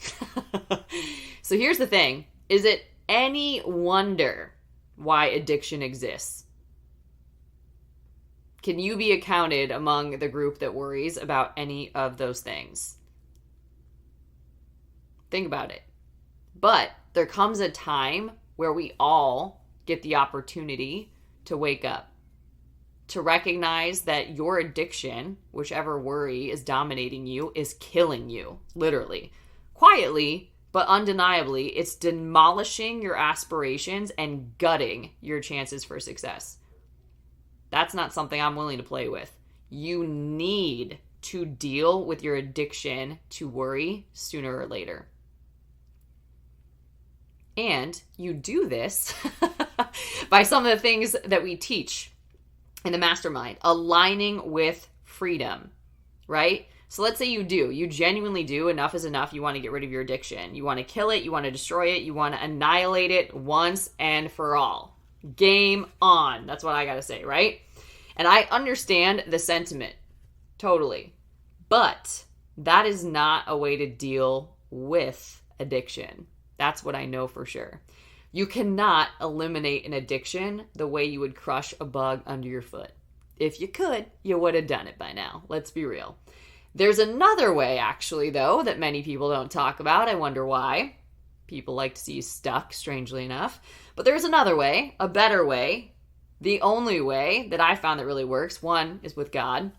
So here's the thing. Is it any wonder why addiction exists? Can you be accounted among the group that worries about any of those things? Think about it. But there comes a time where we all get the opportunity to wake up, to recognize that your addiction, whichever worry is dominating you, is killing you, literally. Quietly, but undeniably, it's demolishing your aspirations and gutting your chances for success. That's not something I'm willing to play with. You need to deal with your addiction to worry sooner or later. And you do this by some of the things that we teach in the mastermind, aligning with freedom, right? So let's say you genuinely do, enough is enough, you want to get rid of your addiction. You want to kill it, you want to destroy it, you want to annihilate it once and for all. Game on. That's what I got to say, right? And I understand the sentiment, totally. But that is not a way to deal with addiction. That's what I know for sure. You cannot eliminate an addiction the way you would crush a bug under your foot. If you could, you would have done it by now. Let's be real. There's another way, actually, though, that many people don't talk about. I wonder why. People like to see you stuck, strangely enough. But there's another way, a better way, the only way that I found that really works. One is with God.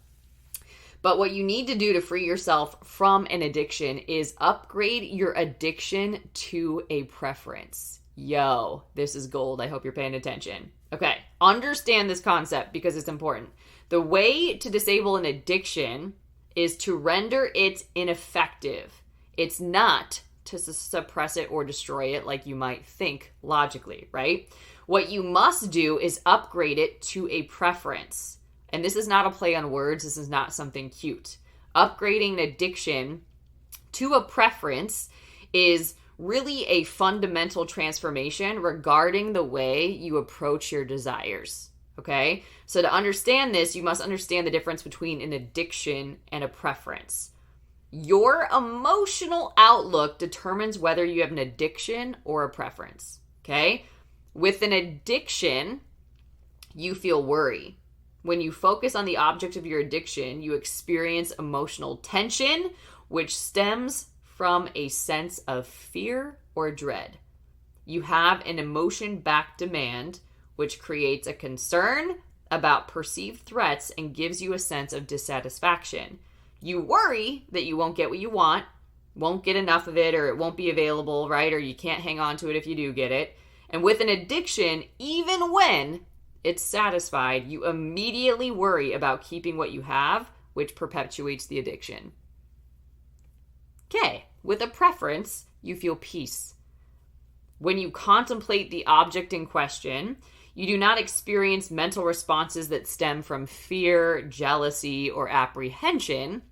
But what you need to do to free yourself from an addiction is upgrade your addiction to a preference. Yo, this is gold. I hope you're paying attention. Okay, understand this concept because it's important. The way to disable an addiction is to render it ineffective. It's not to suppress it or destroy it like you might think logically, right? What you must do is upgrade it to a preference. And this is not a play on words. This is not something cute. Upgrading an addiction to a preference is really a fundamental transformation regarding the way you approach your desires. Okay? So to understand this, you must understand the difference between an addiction and a preference. Your emotional outlook determines whether you have an addiction or a preference. Okay? With an addiction, you feel worry. When you focus on the object of your addiction, you experience emotional tension, which stems from a sense of fear or dread. You have an emotion-backed demand, which creates a concern about perceived threats and gives you a sense of dissatisfaction. You worry that you won't get what you want, won't get enough of it, or it won't be available, right? Or you can't hang on to it if you do get it. And with an addiction, even when it's satisfied, you immediately worry about keeping what you have, which perpetuates the addiction. Okay, with a preference, you feel peace. When you contemplate the object in question, you do not experience mental responses that stem from fear, jealousy, or apprehension.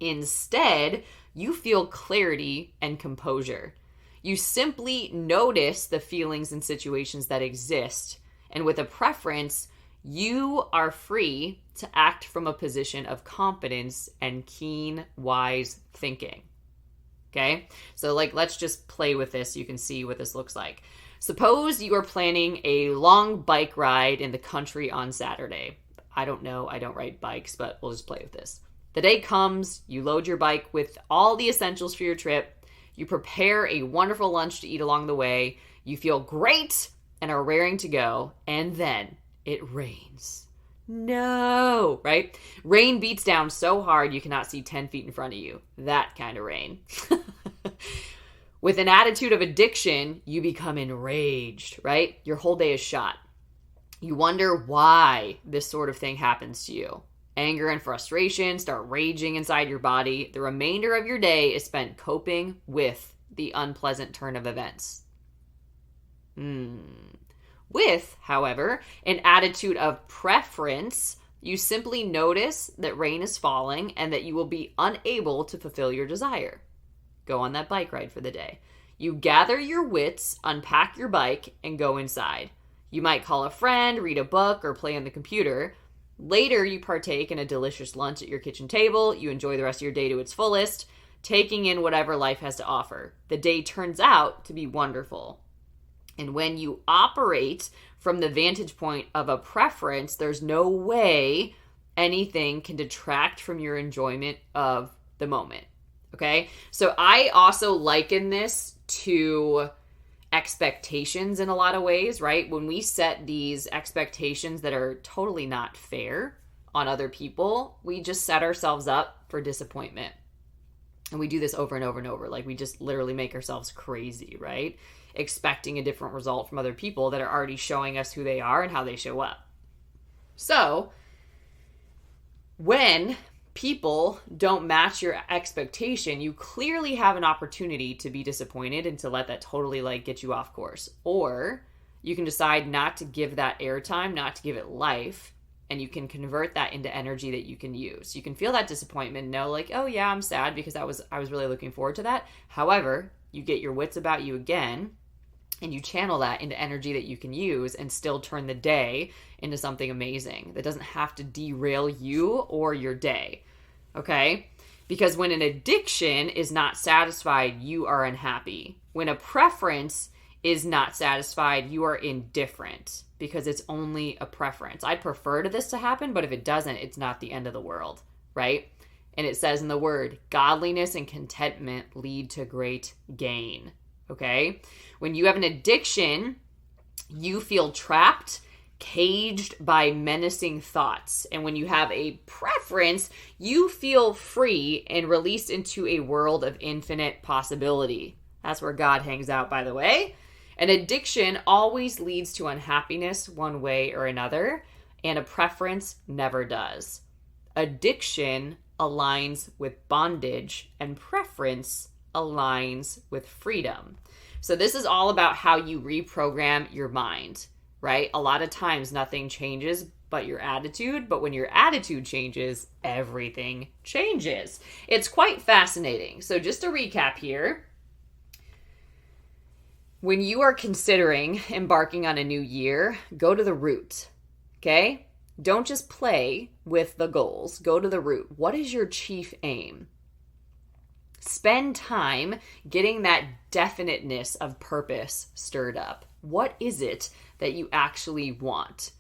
Instead, you feel clarity and composure. You simply notice the feelings and situations that exist. And with a preference, you are free to act from a position of competence and keen, wise thinking. Okay? So let's just play with this so you can see what this looks like. Suppose you are planning a long bike ride in the country on Saturday. I don't know, I don't ride bikes, but we'll just play with this. The day comes, you load your bike with all the essentials for your trip, you prepare a wonderful lunch to eat along the way, you feel great and are raring to go, and then it rains. No, right? Rain beats down so hard you cannot see 10 feet in front of you. That kind of rain. With an attitude of addiction, you become enraged, right? Your whole day is shot. You wonder why this sort of thing happens to you. Anger and frustration start raging inside your body. The remainder of your day is spent coping with the unpleasant turn of events. With, however, an attitude of preference, you simply notice that rain is falling and that you will be unable to fulfill your desire. Go on that bike ride for the day. You gather your wits, unpack your bike, and go inside. You might call a friend, read a book, or play on the computer. Later, you partake in a delicious lunch at your kitchen table. You enjoy the rest of your day to its fullest, taking in whatever life has to offer. The day turns out to be wonderful. And when you operate from the vantage point of a preference, there's no way anything can detract from your enjoyment of the moment. Okay? So I also liken this to expectations in a lot of ways, right? When we set these expectations that are totally not fair on other people, we just set ourselves up for disappointment. And we do this over and over and over. Like we just literally make ourselves crazy, right? Expecting a different result from other people that are already showing us who they are and how they show up. So when people don't match your expectation, you clearly have an opportunity to be disappointed and to let that totally get you off course. Or you can decide not to give that airtime, not to give it life, and you can convert that into energy that you can use. You can feel that disappointment, know oh yeah, I'm sad because I was really looking forward to that. However, you get your wits about you again, and you channel that into energy that you can use and still turn the day into something amazing that doesn't have to derail you or your day. Okay? Because when an addiction is not satisfied, you are unhappy. When a preference is not satisfied, you are indifferent because it's only a preference. I prefer to this to happen, but if it doesn't, it's not the end of the world, right? And it says in the word, godliness and contentment lead to great gain. Okay? When you have an addiction, you feel trapped, caged by menacing thoughts. And when you have a preference, you feel free and released into a world of infinite possibility. That's where God hangs out, by the way. An addiction always leads to unhappiness one way or another, and a preference never does. Addiction aligns with bondage, and preference aligns with freedom. So this is all about how you reprogram your mind, right? A lot of times nothing changes but your attitude, but when your attitude changes, everything changes. It's quite fascinating. So just to recap here, when you are considering embarking on a new year, go to the root, okay? Don't just play with the goals. Go to the root. What is your chief aim? Spend time getting that definiteness of purpose stirred up. What is it that you actually want?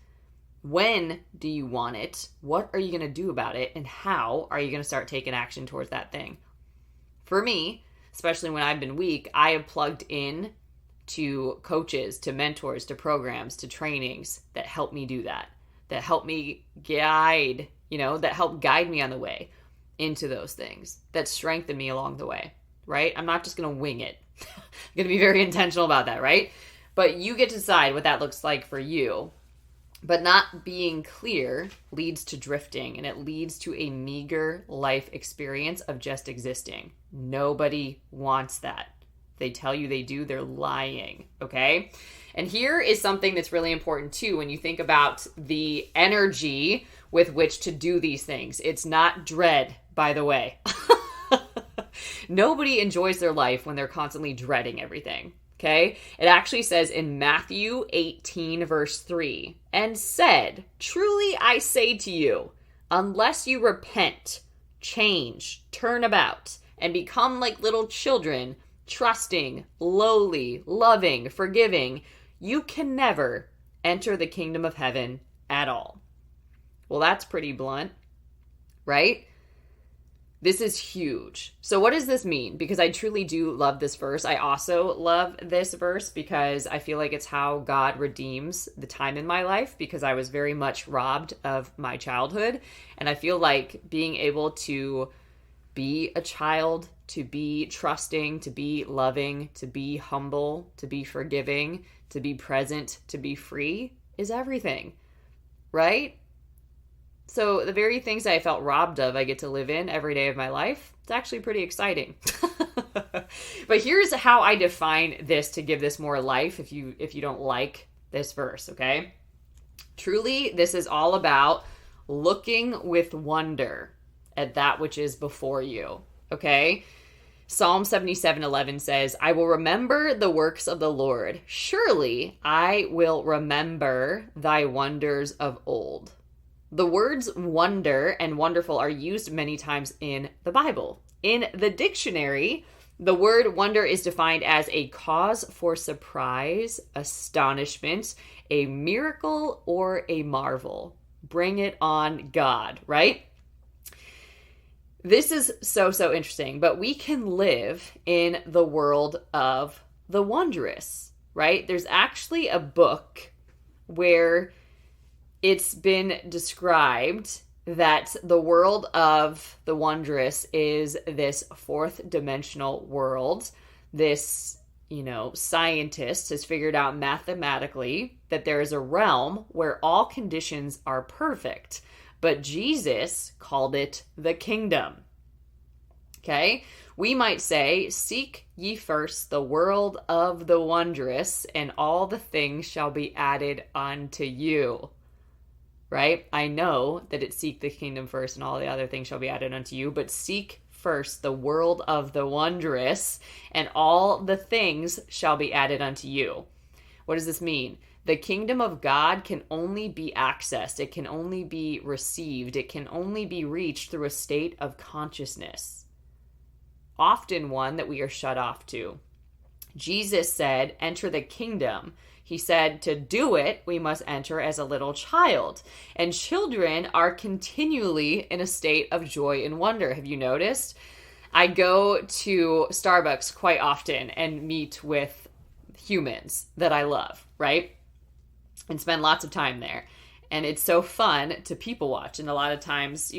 When do you want it? What are you going to do about it? And how are you going to start taking action towards that thing? For me, especially when I've been weak, I have plugged in to coaches, to mentors, to programs, to trainings that help me do that help me guide, that help guide me on the way into those things, that strengthen me along the way, right? I'm not just going to wing it. I'm going to be very intentional about that, right? But you get to decide what that looks like for you. But not being clear leads to drifting, and it leads to a meager life experience of just existing. Nobody wants that. If they tell you they do, they're lying, okay? And here is something that's really important too when you think about the energy with which to do these things. It's not dread, by the way. Nobody enjoys their life when they're constantly dreading everything. Okay? It actually says in Matthew 18, verse 3, and said, truly I say to you, unless you repent, change, turn about, and become like little children, trusting, lowly, loving, forgiving, you can never enter the kingdom of heaven at all. Well, that's pretty blunt, right? This is huge. So what does this mean? Because I truly do love this verse. I also love this verse because I feel like it's how God redeems the time in my life, because I was very much robbed of my childhood. And I feel like being able to be a child, to be trusting, to be loving, to be humble, to be forgiving, to be present, to be free is everything, right? So the very things I felt robbed of, I get to live in every day of my life. It's actually pretty exciting. But here's how I define this to give this more life if you don't like this verse, okay? Truly, this is all about looking with wonder at that which is before you, okay? Psalm 77:11 says, I will remember the works of the Lord. Surely I will remember thy wonders of old. The words wonder and wonderful are used many times in the Bible. In the dictionary, the word wonder is defined as a cause for surprise, astonishment, a miracle, or a marvel. Bring it on, God, right? This is so interesting, but we can live in the world of the wondrous, right? There's actually a book where it's been described that the world of the wondrous is this fourth dimensional world. This, scientist has figured out mathematically that there is a realm where all conditions are perfect, but Jesus called it the kingdom. Okay? We might say, seek ye first the world of the wondrous, and all the things shall be added unto you. Right? I know that it's seek the kingdom first and all the other things shall be added unto you, but seek first the world of the wondrous and all the things shall be added unto you. What does this mean? The kingdom of God can only be accessed. It can only be received. It can only be reached through a state of consciousness, often one that we are shut off to. Jesus said, enter the kingdom. He said to do it, we must enter as a little child. And children are continually in a state of joy and wonder. Have you noticed? I go to Starbucks quite often and meet with humans that I love, right? And spend lots of time there. And it's so fun to people watch. And a lot of times,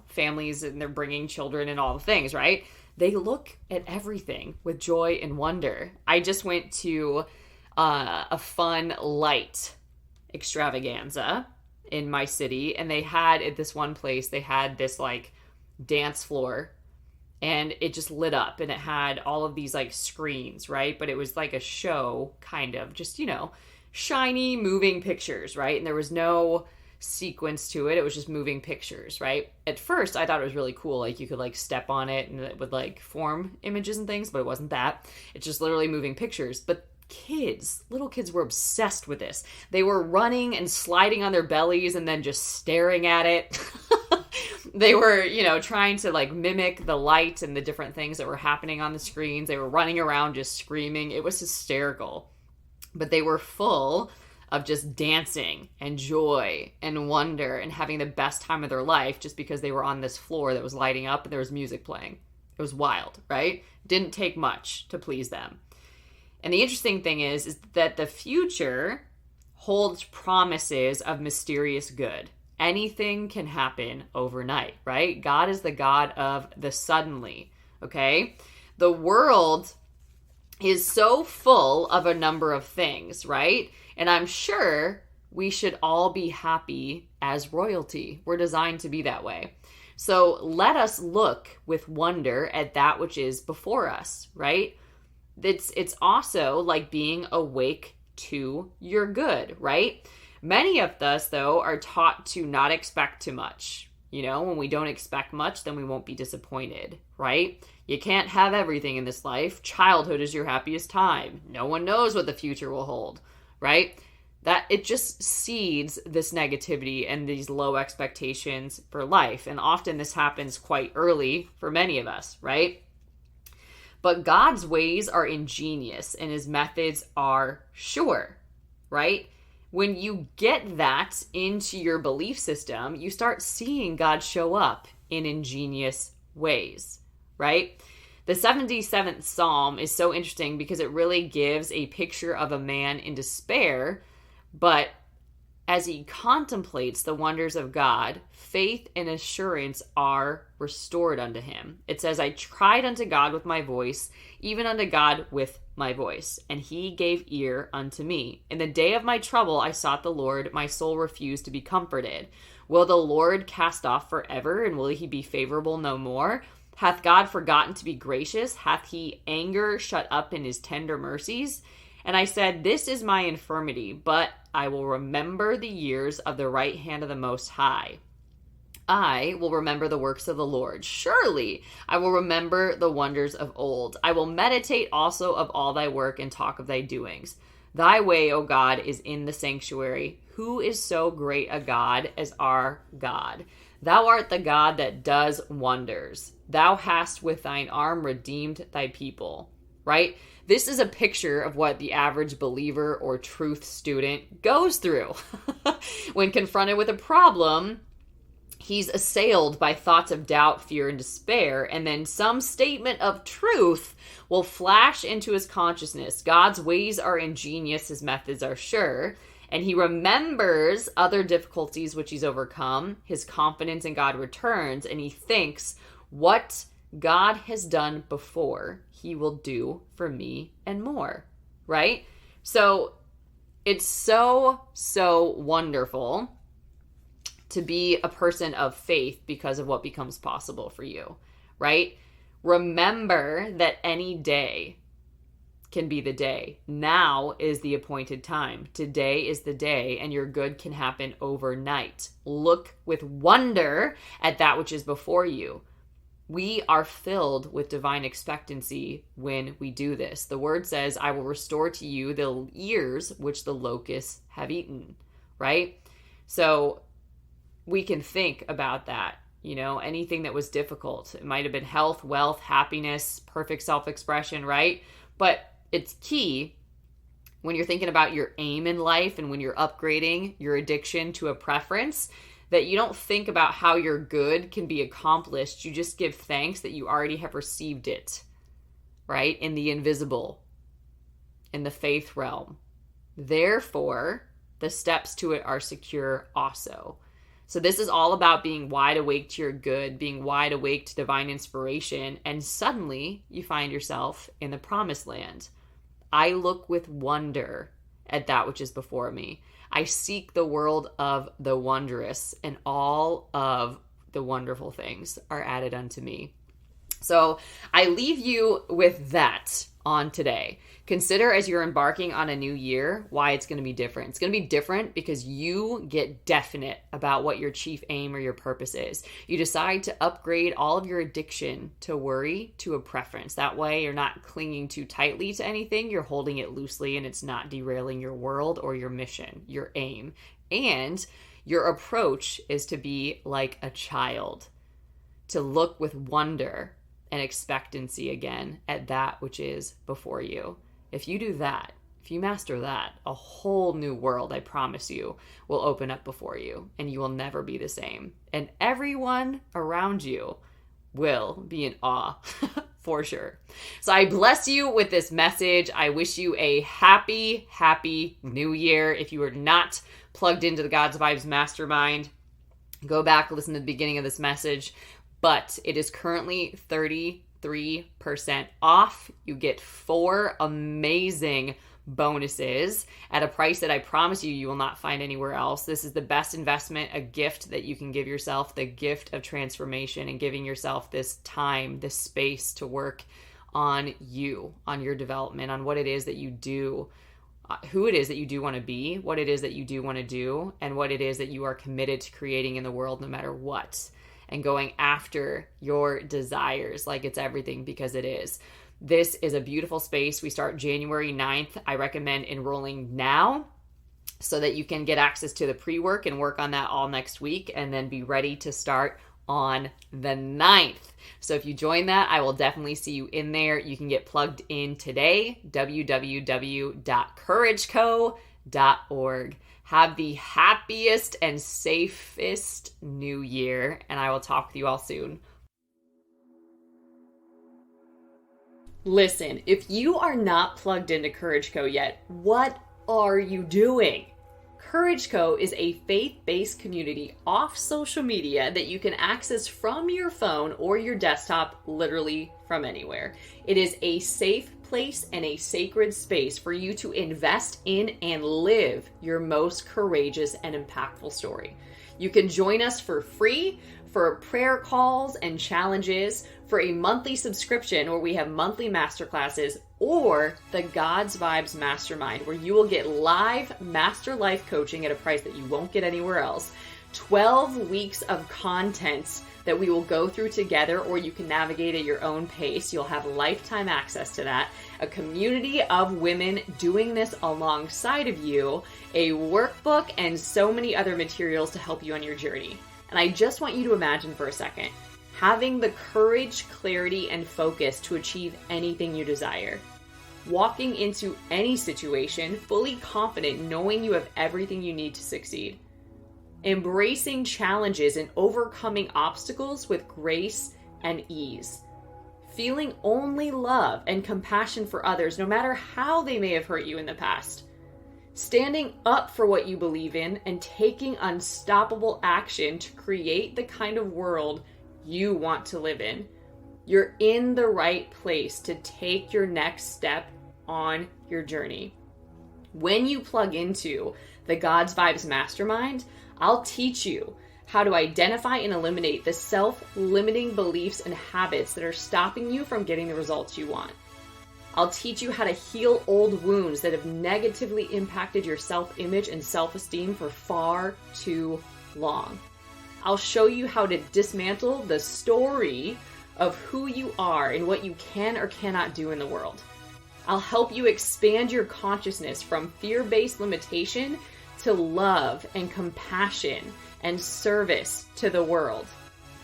families and they're bringing children and all the things, right? They look at everything with joy and wonder. I just went to a fun light extravaganza in my city, and they had at this one place, they had this like dance floor, and it just lit up, and it had all of these like screens, right? But it was like a show, kind of, just, shiny moving pictures, right? And there was no sequence to it. It was just moving pictures, right? At first, I thought it was really cool. Like you could like step on it and it would like form images and things, but it wasn't that. It's just literally moving pictures. But little kids were obsessed with this. They were running and sliding on their bellies and then just staring at it. They were, trying to like mimic the light and the different things that were happening on the screens. They were running around just screaming. It was hysterical. But they were full of just dancing and joy and wonder and having the best time of their life just because they were on this floor that was lighting up and there was music playing. It was wild, right? Didn't take much to please them. And the interesting thing is that the future holds promises of mysterious good. Anything can happen overnight, right? God is the God of the suddenly, okay? The world is so full of a number of things, right? And I'm sure we should all be happy as royalty. We're designed to be that way. So let us look with wonder at that which is before us, right? It's also like being awake to your good, right? Many of us, though, are taught to not expect too much. When we don't expect much, then we won't be disappointed, right? You can't have everything in this life. Childhood is your happiest time. No one knows what the future will hold, right? That it just seeds this negativity and these low expectations for life. And often this happens quite early for many of us, right? But God's ways are ingenious and his methods are sure, right? When you get that into your belief system, you start seeing God show up in ingenious ways, right? The 77th Psalm is so interesting because it really gives a picture of a man in despair, but as he contemplates the wonders of God, faith and assurance are restored unto him. It says, I cried unto God with my voice, even unto God with my voice, and he gave ear unto me. In the day of my trouble I sought the Lord, my soul refused to be comforted. Will the Lord cast off forever, and will he be favorable no more? Hath God forgotten to be gracious? Hath he anger shut up in his tender mercies? And I said, this is my infirmity, but I will remember the years of the right hand of the Most High. I will remember the works of the Lord. Surely I will remember the wonders of old. I will meditate also of all thy work and talk of thy doings. Thy way, O God, is in the sanctuary. Who is so great a God as our God? Thou art the God that does wonders. Thou hast with thine arm redeemed thy people. Right? This is a picture of what the average believer or truth student goes through. When confronted with a problem, he's assailed by thoughts of doubt, fear, and despair, and then some statement of truth will flash into his consciousness. God's ways are ingenious, his methods are sure, and he remembers other difficulties which he's overcome. His confidence in God returns, and he thinks, what God has done before, he will do for me and more, right? So it's so wonderful to be a person of faith because of what becomes possible for you, right? Remember that any day can be the day. Now is the appointed time. Today is the day, and your good can happen overnight. Look with wonder at that which is before you. We are filled with divine expectancy when we do this. The word says, I will restore to you the years which the locusts have eaten, right? So we can think about that, anything that was difficult. It might have been health, wealth, happiness, perfect self-expression, right? But it's key when you're thinking about your aim in life and when you're upgrading your addiction to a preference, that you don't think about how your good can be accomplished. You just give thanks that you already have received it, right? In the invisible, in the faith realm. Therefore, the steps to it are secure also. So this is all about being wide awake to your good, being wide awake to divine inspiration, and suddenly you find yourself in the promised land. I look with wonder at that which is before me. I seek the world of the wondrous, and all of the wonderful things are added unto me. So I leave you with that on today. Consider as you're embarking on a new year why it's going to be different. It's going to be different because you get definite about what your chief aim or your purpose is. You decide to upgrade all of your addiction to worry to a preference. That way you're not clinging too tightly to anything. You're holding it loosely and it's not derailing your world or your mission, your aim. And your approach is to be like a child, to look with wonder and expectancy again at that which is before you. If you do that, if you master that, a whole new world, I promise you, will open up before you, and you will never be the same. And everyone around you will be in awe for sure. So I bless you with this message. I wish you a happy, happy new year. If you are not plugged into the God's Vibes Mastermind, go back, listen to the beginning of this message. But it is currently 33% off. You get 4 amazing bonuses at a price that I promise you you will not find anywhere else. This is the best investment, a gift that you can give yourself, the gift of transformation and giving yourself this time, this space to work on you, on your development, on what it is that you do, who it is that you do want to be, what it is that you do want to do, and what it is that you are committed to creating in the world no matter what. And going after your desires like it's everything, because it is. This is a beautiful space. We start January 9th. I recommend enrolling now so that you can get access to the pre-work and work on that all next week and then be ready to start on the 9th. So if you join that, I will definitely see you in there. You can get plugged in today, www.courageco.org. Have the happiest and safest new year, and I will talk with you all soon. Listen, if you are not plugged into Courage Co yet, what are you doing? Courage Co is a faith-based community off social media that you can access from your phone or your desktop, literally from anywhere. It is a safe place and a sacred space for you to invest in and live your most courageous and impactful story. You can join us for free for prayer calls and challenges, for a monthly subscription where we have monthly masterclasses, or the God's Vibes Mastermind, where you will get live master life coaching at a price that you won't get anywhere else. 12 weeks of content that we will go through together, or you can navigate at your own pace. You'll have lifetime access to that. A community of women doing this alongside of you, a workbook, and so many other materials to help you on your journey. And I just want you to imagine for a second, having the courage, clarity, and focus to achieve anything you desire. Walking into any situation fully confident, knowing you have everything you need to succeed. Embracing challenges and overcoming obstacles with grace and ease. Feeling only love and compassion for others, no matter how they may have hurt you in the past. Standing up for what you believe in and taking unstoppable action to create the kind of world you want to live in. You're in the right place to take your next step on your journey. When you plug into the God's Vibes Mastermind, I'll teach you how to identify and eliminate the self-limiting beliefs and habits that are stopping you from getting the results you want. I'll teach you how to heal old wounds that have negatively impacted your self-image and self-esteem for far too long. I'll show you how to dismantle the story of who you are and what you can or cannot do in the world. I'll help you expand your consciousness from fear-based limitation to love and compassion and service to the world.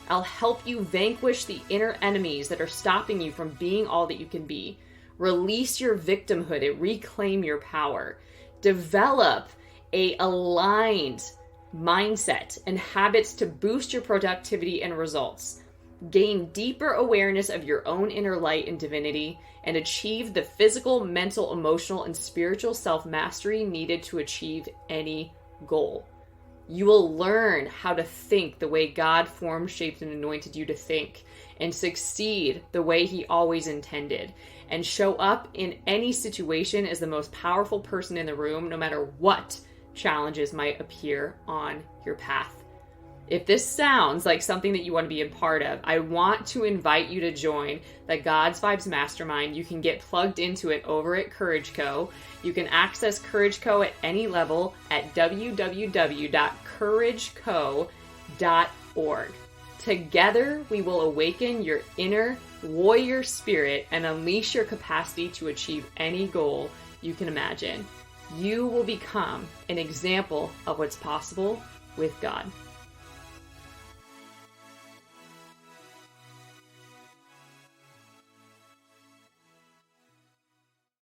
I'll help you vanquish the inner enemies that are stopping you from being all that you can be. Release your victimhood and reclaim your power. Develop a aligned mindset and habits to boost your productivity and results. Gain deeper awareness of your own inner light and divinity, and achieve the physical, mental, emotional, and spiritual self-mastery needed to achieve any goal. You will learn how to think the way God formed, shaped, and anointed you to think, and succeed the way He always intended, and show up in any situation as the most powerful person in the room, no matter what challenges might appear on your path. If this sounds like something that you want to be a part of, I want to invite you to join the God's Vibes Mastermind. You can get plugged into it over at Courage Co. You can access Courage Co at any level at www.courageco.org. Together, we will awaken your inner warrior spirit and unleash your capacity to achieve any goal you can imagine. You will become an example of what's possible with God.